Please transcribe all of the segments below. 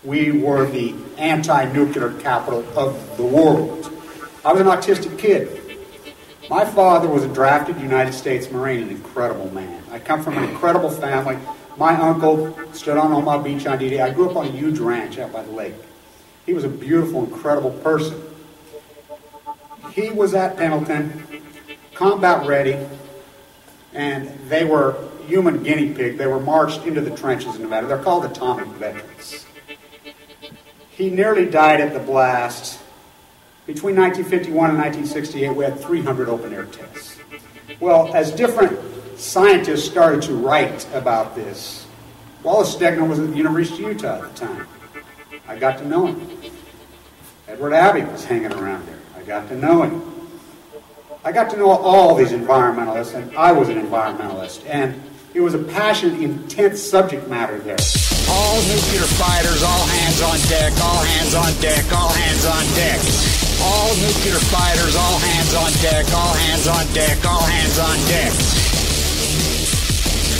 We were the anti-nuclear capital of the world. I was an autistic kid. My father was a drafted United States Marine, an incredible man. I come from an incredible family. My uncle stood on Omaha Beach on D-Day. I grew up on a huge ranch out by the lake. He was a beautiful, incredible person. He was at Pendleton, combat ready, and they were human guinea pig. They were marched into the trenches in Nevada. They're called atomic veterans. He nearly died at the blast. Between 1951 and 1968, we had 300 open-air tests. Well, as different scientists started to write about this, Wallace Stegner was at the University of Utah at the time. I got to know him. Edward Abbey was hanging around there. I got to know him. I got to know all these environmentalists, and I was an environmentalist, and it was a passionate, intense subject matter there. All nuclear fighters, all hands on deck, all hands on deck, all hands on deck. All nuclear fighters, all hands on deck, all hands on deck, all hands on deck.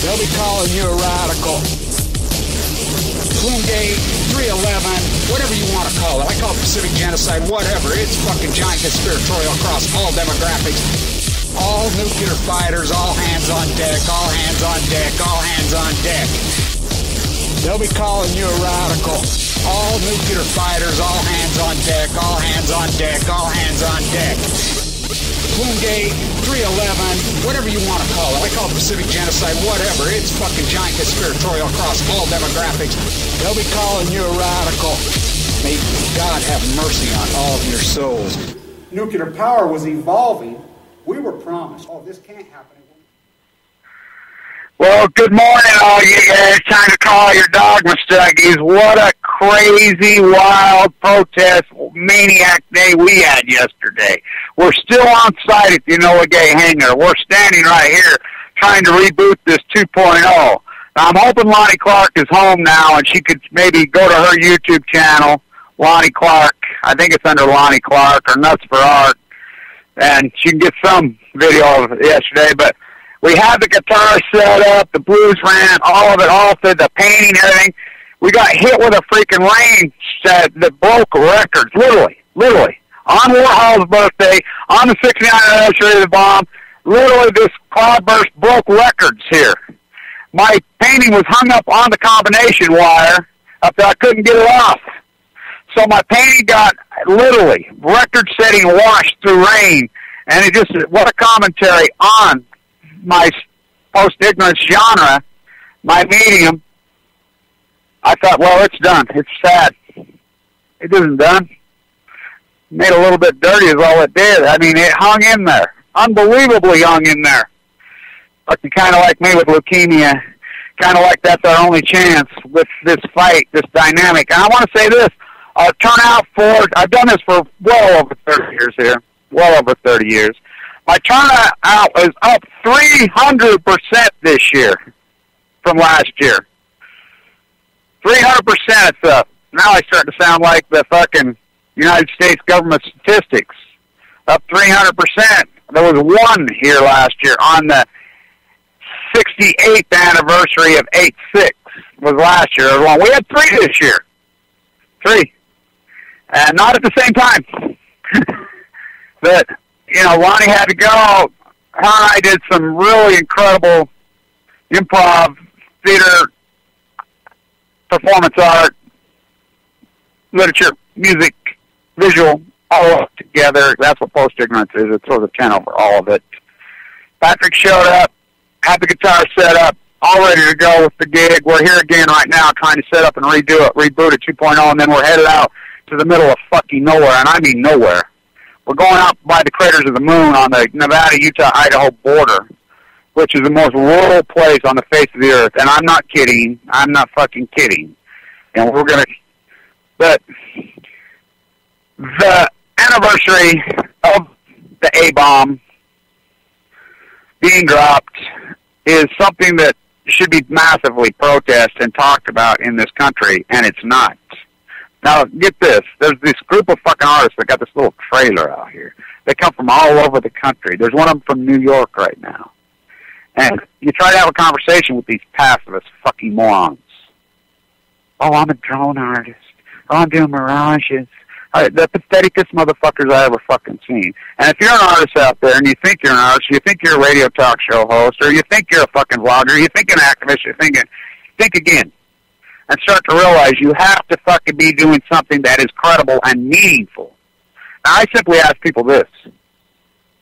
They'll be calling you a radical. Bloomgate, 311, whatever you want to call it. I call it Pacific genocide, whatever. It's fucking giant conspiratorial across all demographics. All nuclear fighters, all hands on deck, all hands on deck, all hands on deck. They'll be calling you a radical. All nuclear fighters, all hands on deck, all hands on deck, all hands on deck. Bloomgate, 311, whatever you want to call it. I call it Pacific genocide, whatever. It's fucking giant conspiratorial across all demographics. They'll be calling you a radical. May God have mercy on all of your souls. Nuclear power was evolving. We were promised, oh, this can't happen. Well, good morning, all you guys. Time to call your dogma stuggies. What a crazy, wild protest maniac day we had yesterday. We're still on site at the Enola Gay hangar. We're standing right here trying to reboot this 2.0. Now, I'm hoping Lonnie Clark is home now and she could maybe go to her YouTube channel, Lonnie Clark. I think it's under Lonnie Clark or Nuts for Art. And she can get some video of it yesterday, but we had the guitar set up, the blues ran, all of it, all through the painting, everything. We got hit with a freaking rain that broke records, literally. On Warhol's birthday, on the 69th anniversary of the bomb, literally this cloudburst broke records here. My painting was hung up on the combination wire up there. I couldn't get it off. So my painting got literally record-setting washed through rain, and it just, what a commentary on my post-ignorance genre, my medium. I thought, well, it's done. It's sad. It isn't done. Made a little bit dirty is all it did. I mean, it hung in there. Unbelievably hung in there. But you kind of like me with leukemia, kind of like that's our only chance with this fight, this dynamic. And I want to say this, turnout for, I've done this for well over 30 years here, well over 30 years. My turnout is up 300% this year from last year. 300% it's up. Now I start to sound like the fucking United States government statistics. Up 300%. There was one here last year on the 68th anniversary of 8/6 was last year. We had 3 this year. 3. And not at the same time. But, you know, Lonnie had to go. Her and I did some really incredible improv, theater, performance art, literature, music, visual, all up together. That's what post-ignorance is. It's sort of 10 over all of it. Patrick showed up, had the guitar set up, all ready to go with the gig. We're here again right now trying to set up and redo it, reboot it 2.0, and then we're headed out to the middle of fucking nowhere, and I mean nowhere. We're going out by the craters of the moon on the Nevada, Utah, Idaho border, which is the most rural place on the face of the earth. And I'm not kidding. I'm not fucking kidding. And we're going to... But the anniversary of the A-bomb being dropped is something that should be massively protested and talked about in this country, and it's not. Now, get this. There's this group of fucking artists that got this little trailer out here. They come from all over the country. There's one of them from New York right now. And you try to have a conversation with these pacifist fucking morons. Oh, I'm a drone artist. Oh, I'm doing mirages. The patheticest motherfuckers I ever fucking seen. And if you're an artist out there and you think you're an artist, you think you're a radio talk show host, or you think you're a fucking vlogger, you think an activist, think again. And start to realize you have to fucking be doing something that is credible and meaningful. Now, I simply ask people this.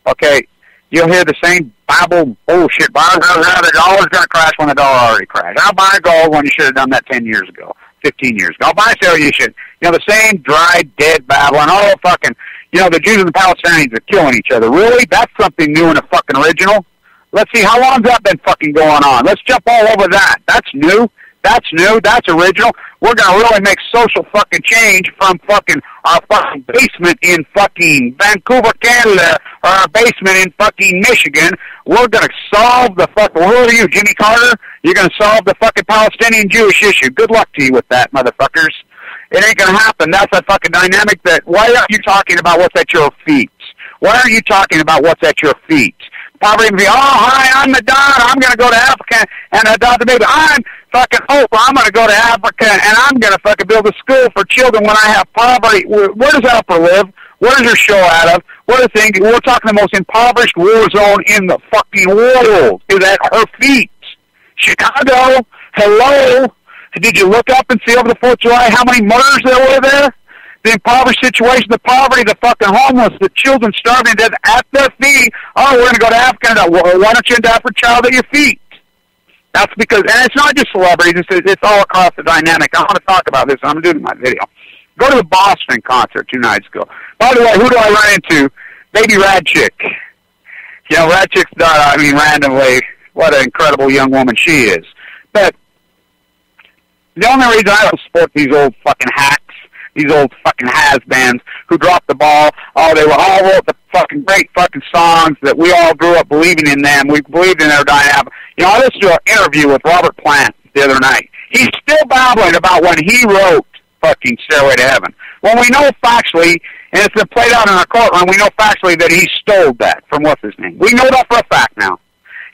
Okay, you'll hear the same Bible bullshit. The dollar's going to crash when the dollar already crashed. I'll buy gold when you should have done that 10 years ago, 15 years ago. I'll buy sale you should. You know, the same dry, dead Bible and all fucking, you know, the Jews and the Palestinians are killing each other. Really? That's something new and a fucking original? Let's see, how long's that been fucking going on? Let's jump all over that. That's new. That's new. That's original. We're going to really make social fucking change from fucking our fucking basement in fucking Vancouver, Canada, or our basement in fucking Michigan. We're going to solve the fucking... Who are you, Jimmy Carter? You're going to solve the fucking Palestinian-Jewish issue. Good luck to you with that, motherfuckers. It ain't going to happen. That's a fucking dynamic that... Why aren't you talking about what's at your feet? Why aren't you talking about what's at your feet? Poverty and be, oh, hi, I'm the Don. I'm going to go to Africa and adopt a baby. I'm fucking Hope. I'm going to go to Africa and I'm going to fucking build a school for children when I have poverty. Where does Oprah live? Where does her show out of? What are the things? We're talking the most impoverished war zone in the fucking world is at her feet. Chicago, hello. Did you look up and see over the 4th of July how many murders there were there? The impoverished situation, the poverty, the fucking homeless, the children starving to death at their feet. Oh, we're going to go to Africa. Why don't you adopt a child at your feet? That's because, and it's not just celebrities, it's all across the dynamic. I want to talk about this. I'm doing my video. Go to the Boston concert 2 nights ago. By the way, who do I run into? Baby Rad Chick. You know, Rad Chick's daughter, I mean, randomly, what an incredible young woman she is. But the only reason I don't support these old fucking hacks, these old fucking has-beens who dropped the ball. Oh, they were all wrote the fucking great fucking songs that we all grew up believing in them. We believed in their dynamic. You know, I listened to an interview with Robert Plant the other night. He's still babbling about when he wrote fucking Stairway to Heaven. When we know factually, and it's been played out in our courtroom, we know factually that he stole that from what's his name. We know that for a fact now.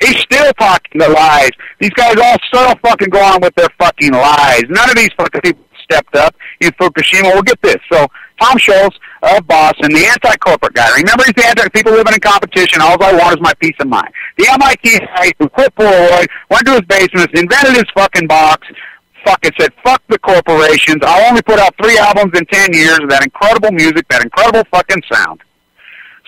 He's still talking the lies. These guys all still fucking go on with their fucking lies. None of these fucking people stepped up in Fukushima. Well, get this. So, Tom Schultz of Boston, the anti-corporate guy. Remember, he's the anti-people living in competition. All I want is my peace of mind. The MIT guy who quit Polaroid, went to his basement, invented his fucking box, fucking said, fuck the corporations. I'll only put out 3 albums in 10 years of that incredible music, that incredible fucking sound.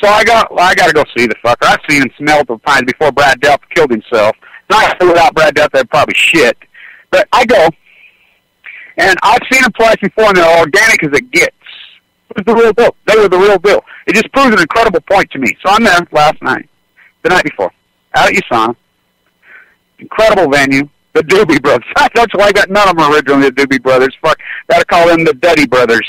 So I got to go see the fucker. I've seen him multiple times before Brad Delp killed himself. Not without Brad Delp, they'd probably shit. But I go, and I've seen them twice before, and they're organic as it gets. It was the real deal. They were the real deal. It just proves an incredible point to me. So I'm there last night, the night before, out at USANA. Incredible venue. The Doobie Brothers. That's why I got none of them originally, the Doobie Brothers. Fuck, gotta call them the Duddy Brothers.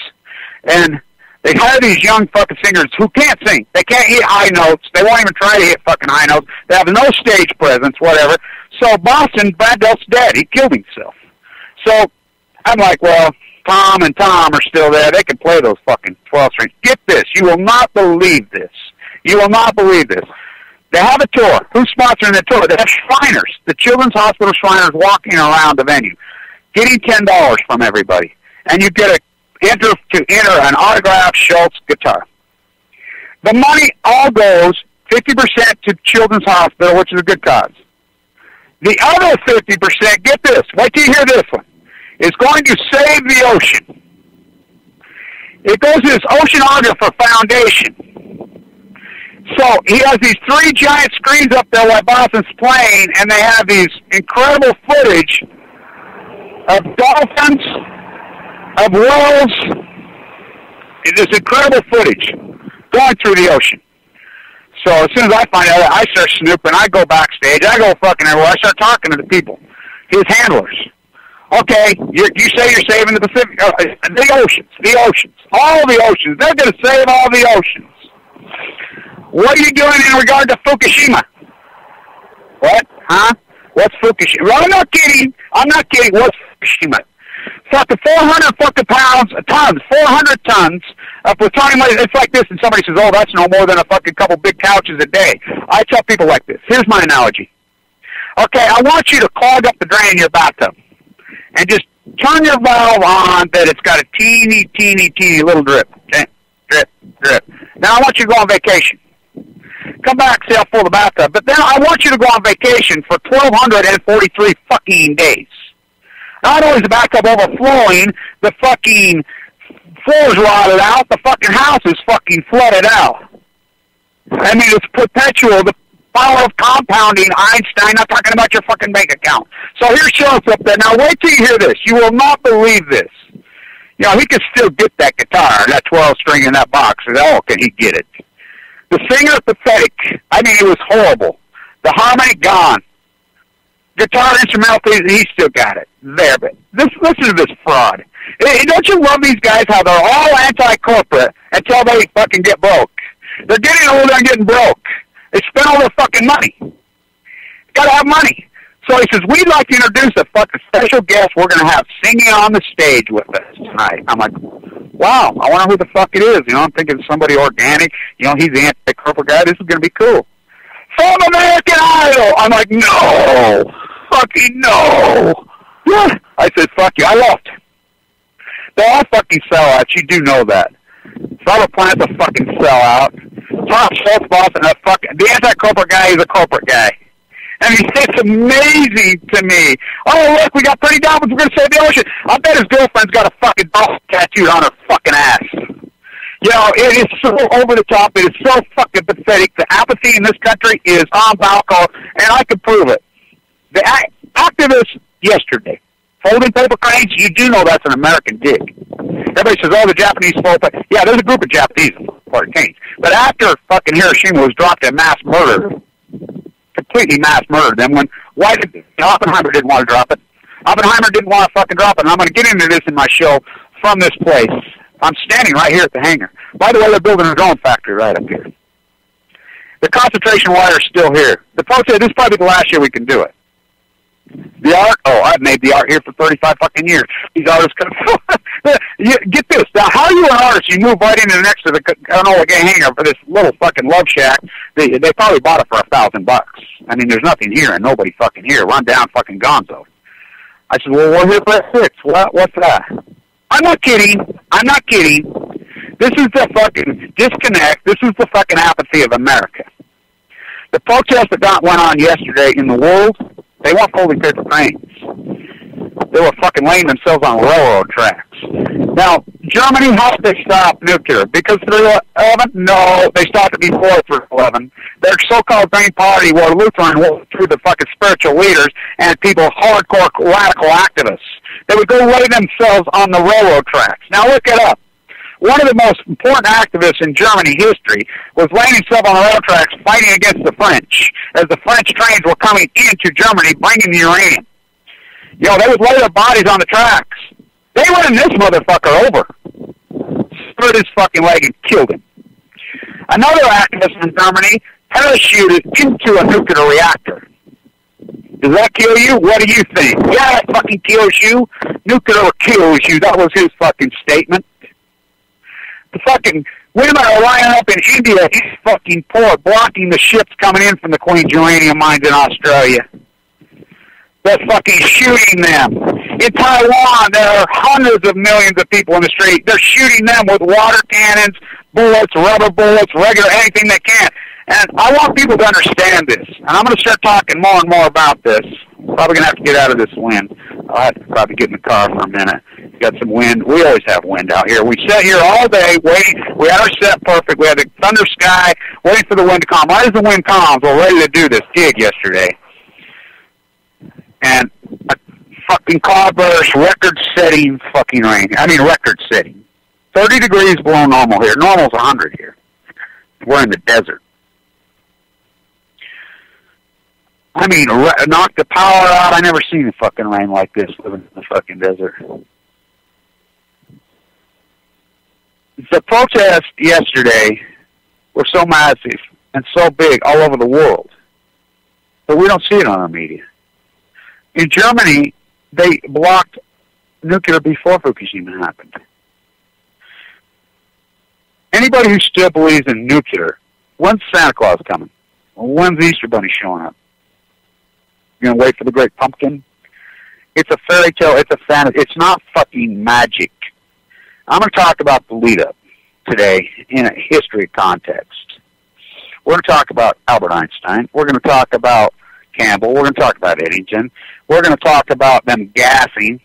And they hire these young fucking singers who can't sing. They can't hit high notes. They won't even try to hit fucking high notes. They have no stage presence, whatever. So Boston, Brad Delp's dead. He killed himself. So I'm like, well, Tom and Tom are still there. They can play those fucking 12 strings. Get this. You will not believe this. You will not believe this. They have a tour. Who's sponsoring the tour? They have Shriners, the Children's Hospital Shriners, walking around the venue, getting $10 from everybody. And you get to enter an autographed Schultz guitar. The money all goes 50% to Children's Hospital, which is a good cause. The other 50%, get this, wait till you hear this one, is going to save the ocean. It goes to this Oceanographer Foundation. So he has these 3 giant screens up there while Boston's playing, and they have these incredible footage of dolphins, of whales. This incredible footage going through the ocean. So as soon as I find out, I start snooping. I go backstage. I go fucking everywhere. I start talking to the people, his handlers. Okay, you say you're saving the Pacific, the oceans, all the oceans. They're going to save all the oceans. What are you doing in regard to Fukushima? What? Huh? What's Fukushima? Well, I'm not kidding. What's Fukushima? Fucking 400 fucking tons, 400 tons of plutonium. It's like this, and somebody says, oh, that's no more than a fucking couple big couches a day. I tell people like this. Here's my analogy. Okay, I want you to clog up the drain in your bathtub and just turn your valve on that it's got a teeny, teeny, teeny little drip. Okay? Drip, drip. Now I want you to go on vacation. Come back, see how full the bathtub. But then I want you to go on vacation for 1,243 fucking days. Not only is the bathtub overflowing, the fucking floor's rotted out, the fucking house is fucking flooded out. I mean, it's perpetual. The power of compounding, Einstein, not talking about your fucking bank account. So here shows up there. Now wait till you hear this. You will not believe this. You know, he can still get that guitar, that 12-string in that box. Oh, can he get it? The singer, pathetic. I mean, it was horrible. The harmony, gone. Guitar instrumental, he still got it. There, but listen to this fraud. Hey, don't you love these guys, how they're all anti-corporate until they fucking get broke? They're getting older and getting broke. They spend all their fucking money. Gotta have money. So he says, we'd like to introduce a fucking special guest we're going to have singing on the stage with us tonight. I'm like, wow, I wonder who the fuck it is. You know, I'm thinking somebody organic. You know, he's the anti-corporate guy. This is going to be cool. From American Idol. I'm like, no. Fucking no. Yeah. I said, fuck you. I lost. They're all fucking sellouts. You do know that. Solid Planet's a fucking sellout. Tom Schultz boss and a fucking... The anti-corporate guy is a corporate guy. I mean, it's amazing to me. Oh, look, we got pretty dolphins. We're going to save the ocean. I bet his girlfriend's got a fucking dolphin tattooed on her fucking ass. You know, it is so over the top. It is so fucking pathetic. The apathy in this country is on balcony, and I can prove it. The activists yesterday, folding paper cranes, you do know that's an American dig. Everybody says, oh, the Japanese fold paper. Yeah, there's a group of Japanese part of canes. But after fucking Hiroshima was dropped in mass murder, completely mass murdered them, Oppenheimer didn't want to drop it. Oppenheimer didn't want to fucking drop it, and I'm going to get into this in my show from this place. I'm standing right here at the hangar. By the way, they're building a drone factory right up here. The concentration wire is still here. The folks said this is probably the last year we can do it. The art, I've made the art here for 35 fucking years. These artists get this. Now, how are you an artist? You move right into next to the Enola Gay hangar for this little fucking love shack. They probably bought it for $1,000. I mean, there's nothing here and nobody fucking here. Run down fucking gonzo. I said, well, we're here for $6. What's that? I'm not kidding. I'm not kidding. This is the fucking disconnect. This is the fucking apathy of America. The protest that went on yesterday in the world, they weren't folding paper cranes. They were fucking laying themselves on railroad tracks. Now, Germany, how did they stop nuclear? Because 3/11? No, they stopped it before 3/11. Their so-called Green Party were Lutheran through the fucking spiritual leaders and people, hardcore radical activists. They would go lay themselves on the railroad tracks. Now, look it up. One of the most important activists in Germany history was laying himself on the rail tracks fighting against the French as the French trains were coming into Germany bringing the uranium. You know, they would lay their bodies on the tracks. They ran this motherfucker over, split his fucking leg and killed him. Another activist in Germany parachuted into a nuclear reactor. Does that kill you? What do you think? Yeah, that fucking kills you. Nuclear kills you. That was his fucking statement. The fucking women are lining up in India, East fucking port, blocking the ships coming in from the Queen's uranium mines in Australia. They're fucking shooting them. In Taiwan, there are hundreds of millions of people in the street. They're shooting them with water cannons, bullets, rubber bullets, regular, anything they can. And I want people to understand this. And I'm going to start talking more and more about this. Probably going to have to get out of this wind. I'll have to probably get in the car for a minute. Got some wind. We always have wind out here. We sat here all day waiting. We had our set perfect. We had the thunder sky, waiting for the wind to calm. Right as the wind calms, we're ready to do this gig yesterday. And a fucking cloudburst, record-setting fucking rain. I mean, record-setting. 30 degrees below normal here. Normal's 100 here. We're in the desert. I mean, knock the power out. I never seen a fucking rain like this living in the fucking desert. The protests yesterday were so massive and so big all over the world, but we don't see it on our media. In Germany, they blocked nuclear before Fukushima happened. Anybody who still believes in nuclear, when's Santa Claus coming? When's the Easter Bunny showing up? You gonna wait for the Great Pumpkin? It's a fairy tale. It's a fantasy. It's not fucking magic. I'm going to talk about the lead-up today in a history context. We're going to talk about Albert Einstein. We're going to talk about Campbell. We're going to talk about Eddington. We're going to talk about them gassing.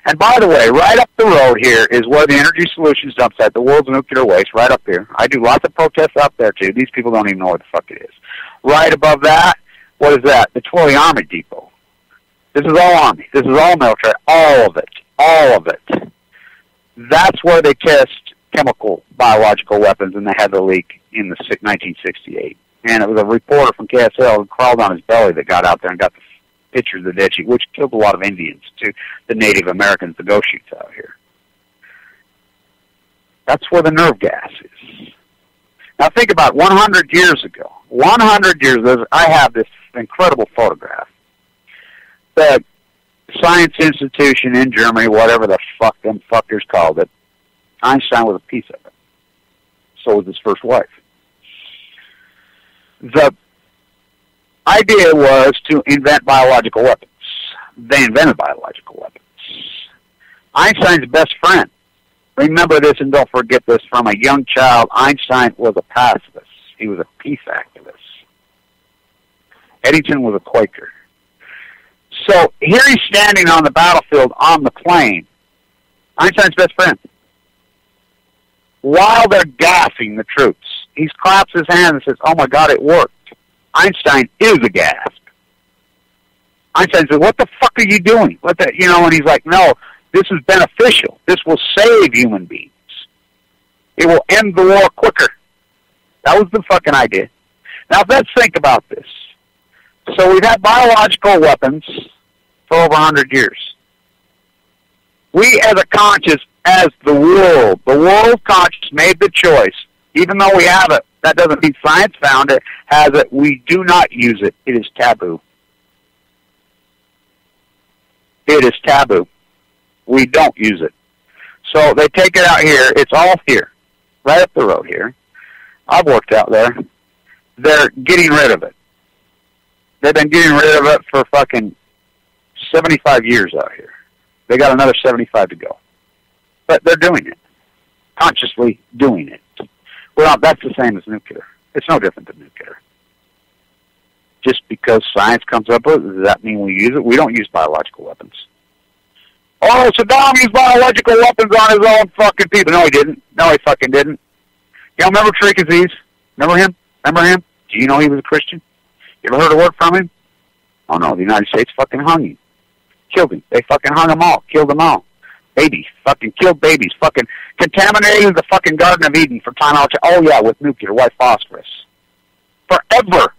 And by the way, right up the road here is where the Energy Solutions dump site, the world's nuclear waste, right up here. I do lots of protests up there, too. These people don't even know what the fuck it is. Right above that, what is that? The Twilly Army Depot. This is all Army. This is all military. All of it. All of it. That's where they test chemical, biological weapons, and they had the leak in the 1968. And it was a reporter from KSL who crawled on his belly that got out there and got the pictures of the dead sheep, which killed a lot of Indians, too, the Native Americans, the ghost shoots out here. That's where the nerve gas is. Now think about 100 years ago. 100 years ago, I have this incredible photograph. The Science Institution in Germany, whatever the fuck them fuckers called it, Einstein was a piece of it. So was his first wife. The idea was to invent biological weapons. They invented biological weapons. Einstein's best friend, remember this and don't forget this, from a young child, Einstein was a pacifist. He was a peace activist. Eddington was a Quaker. So here he's standing on the battlefield on the plane, Einstein's best friend. While they're gassing the troops, he claps his hand and says, "Oh my God, it worked." Einstein is aghast. Einstein says, "What the fuck are you doing?" And he's like, "No, this is beneficial. This will save human beings. It will end the war quicker." That was the fucking idea. Now let's think about this. So we've had biological weapons for over 100 years. We as a conscious, as the world conscious made the choice, even though we have it, that doesn't mean science found it, has it, we do not use it. It is taboo. It is taboo. We don't use it. So they take it out here. It's all here, right up the road here. I've worked out there. They're getting rid of it. They've been getting rid of it for fucking 75 years out here. They got another 75 to go. But they're doing it. Consciously doing it. Well, that's the same as nuclear. It's no different than nuclear. Just because science comes up with it, does that mean we use it? We don't use biological weapons. Oh, Saddam used biological weapons on his own fucking people. No, he didn't. No, he fucking didn't. You know, remember Tariq Aziz? Remember him? Do you know he was a Christian? You ever heard a word from him? Oh, no, the United States fucking hung him. Killed him. They fucking hung them all. Killed them all. Babies. Fucking killed babies. Fucking contaminated the fucking Garden of Eden for time out. Oh, yeah, with nuclear white phosphorus. Forever.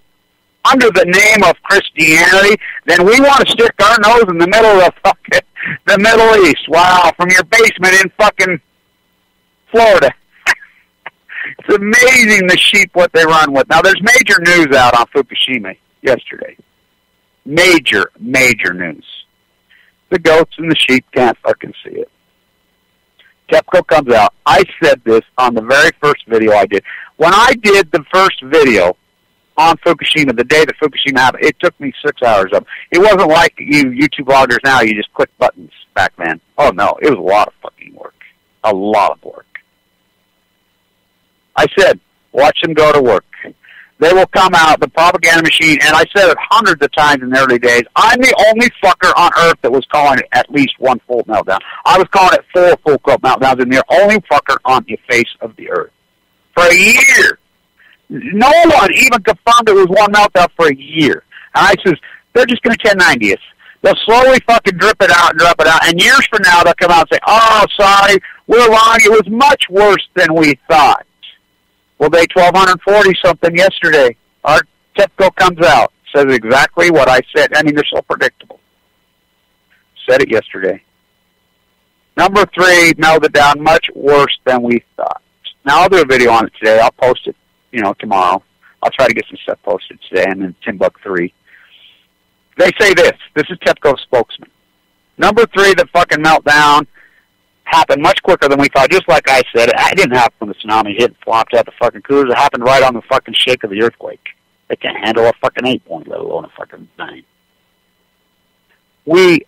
Under the name of Christianity, then we want to stick our nose in the middle of fucking the Middle East. Wow, from your basement in fucking Florida. It's amazing the sheep what they run with. Now, there's major news out on Fukushima yesterday. Major news. The goats and the sheep can't fucking see it. TEPCO comes out. I said this on the very first video I did. When I did the first video on Fukushima, the day that Fukushima happened, it took me 6 hours up. It wasn't like you YouTube bloggers now, you just click buttons back then. Oh, no, it was a lot of fucking work. A lot of work. I said, watch them go to work. They will come out, the propaganda machine, and I said it hundreds of times in the early days, I'm the only fucker on earth that was calling it at least one full meltdown. I was calling it 4 full meltdowns, and the only fucker on the face of the earth. For a year. No one even confirmed it was one meltdown for a year. And I says, they're just going to 1090 us. They'll slowly fucking drip it out, and years from now they'll come out and say, oh, sorry, we're lying, it was much worse than we thought. Well, day 1240-something yesterday, our TEPCO comes out, says exactly what I said. I mean, they're so predictable. Said it yesterday. Number 3, melted down much worse than we thought. Now, I'll do a video on it today. I'll post it, tomorrow. I'll try to get some stuff posted today. I'm in Timbuk 3. They say this. This is TEPCO's spokesman. Number 3, the fucking meltdown happened much quicker than we thought. Just like I said, it didn't happen when the tsunami hit and flopped out the fucking cruise. It happened right on the fucking shake of the earthquake. They can't handle a fucking 8-point, let alone a fucking 9. We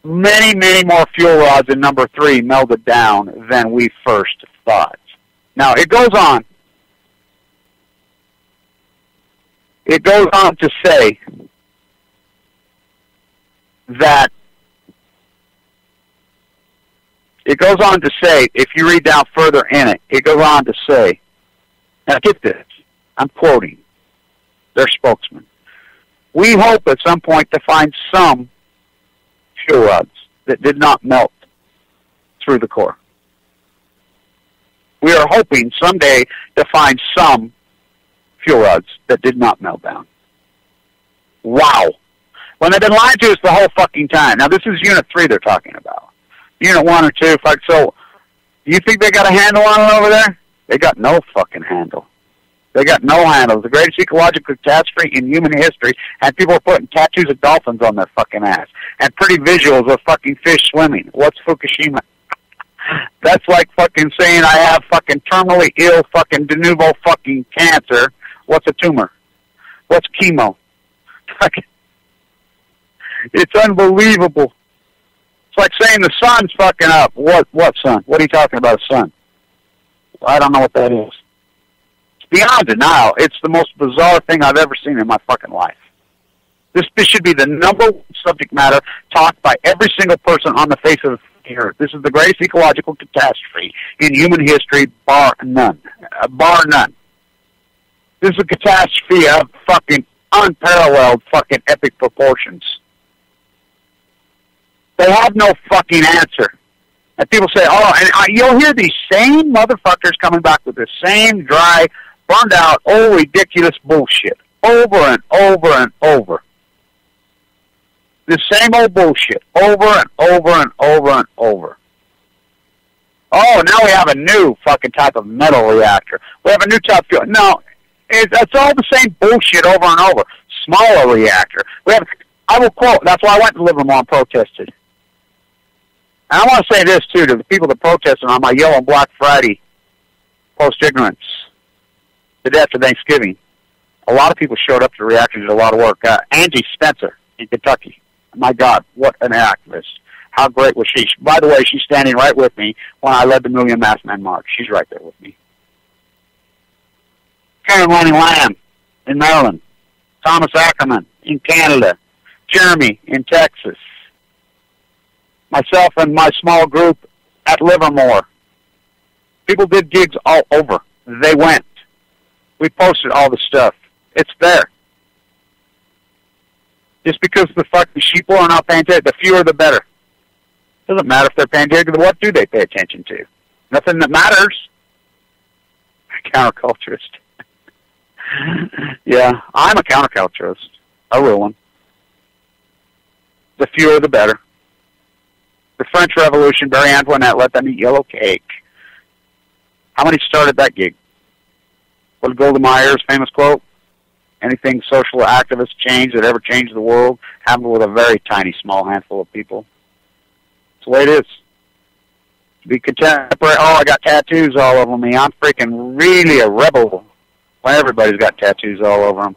many, many more fuel rods in number 3 melted down than we first thought. Now, it goes on. It goes on to say that if you read down further in it, it goes on to say, now get this, I'm quoting their spokesman, we hope at some point to find some fuel rods that did not melt through the core. We are hoping someday to find some fuel rods that did not melt down. Wow. When they've been lying to us the whole fucking time. Now, this is Unit 3 they're talking about. Unit 1 or 2, so you think they got a handle on it over there? They got no fucking handle. They got no handle. The greatest ecological catastrophe in human history, and people are putting tattoos of dolphins on their fucking ass. And pretty visuals of fucking fish swimming. What's Fukushima? That's like fucking saying I have fucking terminally ill fucking de novo fucking cancer. What's a tumor? What's chemo? It's unbelievable. It's like saying the sun's fucking up. What sun? What are you talking about, a sun? I don't know what that is. It's beyond denial. It's the most bizarre thing I've ever seen in my fucking life. This should be the number one subject matter talked by every single person on the face of the earth. This is the greatest ecological catastrophe in human history, bar none. Bar none. This is a catastrophe of fucking unparalleled fucking epic proportions. They have no fucking answer. And people say, oh, and you'll hear these same motherfuckers coming back with the same dry, burned out, old, ridiculous bullshit. Over and over and over. The same old bullshit. Over and over and over and over. Oh, now we have a new fucking type of metal reactor. We have a new type of fuel. No, it's all the same bullshit over and over. Smaller reactor. I will quote, that's why I went to Livermore and protested. And I want to say this, too, to the people that protested on my Yellow and Black Friday post-ignorance, the day after Thanksgiving. A lot of people showed up to the reactor and did a lot of work. Angie Spencer in Kentucky. My God, what an activist. How great was she? By the way, she's standing right with me when I led the Million Masked Men March. She's right there with me. Karen Lanning Lamb in Maryland. Thomas Ackerman in Canada. Jeremy in Texas. Myself and my small group at Livermore. People did gigs all over. They went. We posted all the stuff. It's there. Just because the fucking sheeple are not paying attention, the fewer the better. Doesn't matter if they're paying attention. What do they pay attention to? Nothing that matters. Counterculturist. Yeah, I'm a counterculturist. A real one. The fewer the better. The French Revolution, Marie Antoinette, let them eat yellow cake. How many started that gig? What did Golda Meir's famous quote? Anything social activist change that ever changed the world happened with a very tiny, small handful of people. That's the way it is. To be contemporary, oh, I got tattoos all over me. I'm freaking really a rebel when everybody's got tattoos all over them.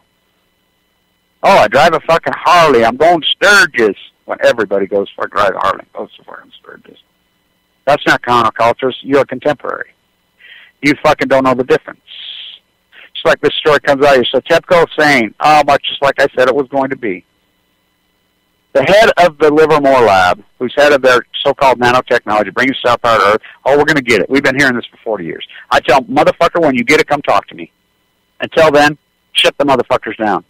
Oh, I drive a fucking Harley. I'm going to Sturgis when everybody goes for a drive a Harley. Goes to fucking Sturgis. That's not counterculturist. You're a contemporary. You fucking don't know the difference. Just like this story comes out here. So TEPCO saying, oh, much just like I said it was going to be. The head of the Livermore lab, who's head of their so-called nanotechnology, bringing stuff out of Earth, oh, we're going to get it. We've been hearing this for 40 years. I tell them, motherfucker, when you get it, come talk to me. Until then, shut the motherfuckers down.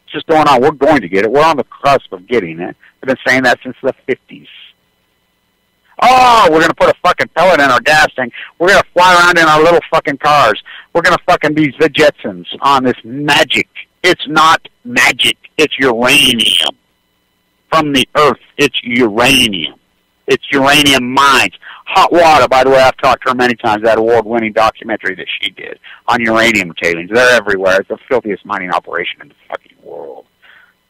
It's just going on. We're going to get it. We're on the cusp of getting it. We've been saying that since the 50s. Oh, we're going to put a fucking pellet in our gas tank. We're going to fly around in our little fucking cars. We're going to fucking be the Jetsons on this magic. It's not magic. It's uranium. From the Earth, it's uranium. It's uranium mines. Hot Water, by the way, I've talked to her many times, that award-winning documentary that she did on uranium tailings. They're everywhere. It's the filthiest mining operation in the fucking world.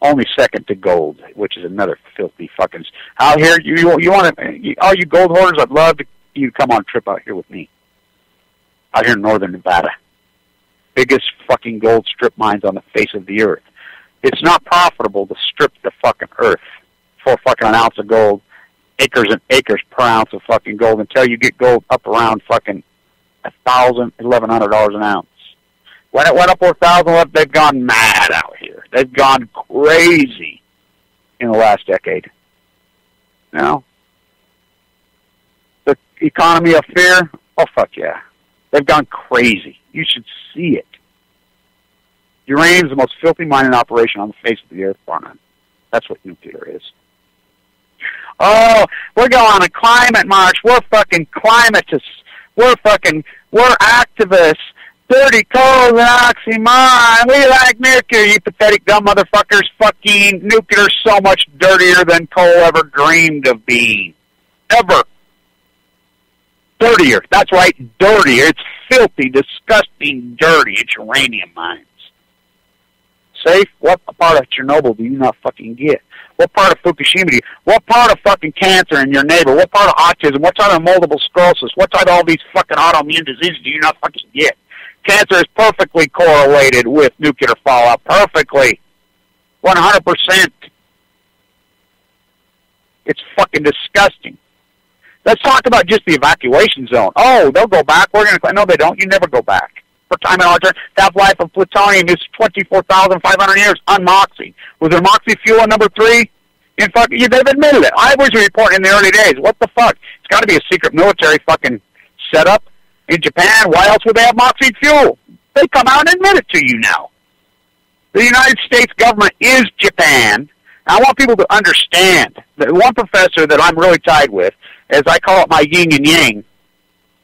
Only second to gold, which is another filthy fucking... Out here, you want to... All you gold hoarders, I'd love you to come on a trip out here with me. Out here in northern Nevada. Biggest fucking gold strip mines on the face of the earth. It's not profitable to strip the fucking earth for fucking an ounce of gold acres and acres per ounce of fucking gold until you get gold up around fucking $1,000, $1,100 an ounce. When it went up over $1,000, they've gone mad out here. They've gone crazy in the last decade. You know? The economy of fear, oh, fuck yeah. They've gone crazy. You should see it. Uranium is the most filthy mining operation on the face of the earth, Barnum. That's what nuclear is. Oh, we're going on a climate march. We're fucking climatists. We're activists. Dirty coal and oxymoron. We like nuclear, you pathetic dumb motherfuckers. Fucking nuclear's so much dirtier than coal ever dreamed of being. Ever. Dirtier. That's right, dirtier. It's filthy, disgusting, dirty. It's uranium mines. Safe? What part of Chernobyl do you not fucking get? What part of Fukushima do you? What part of fucking cancer in your neighbor? What part of autism? What part of multiple sclerosis? What part of all these fucking autoimmune diseases do you not fucking get? Cancer is perfectly correlated with nuclear fallout. Perfectly. 100%. It's fucking disgusting. Let's talk about just the evacuation zone. Oh, they'll go back. We're going to... No, they don't. You never go back. For time and alter, half-life of plutonium is 24,500 years. Unmoxie. Was there moxie fuel in number 3? In fucking... They've admitted it. I was reporting in the early days. What the fuck? It's got to be a secret military fucking setup in Japan. Why else would they have moxie fuel? They come out and admit it to you now. The United States government is Japan. I want people to understand that one professor that I'm really tied with, as I call it my yin and yang,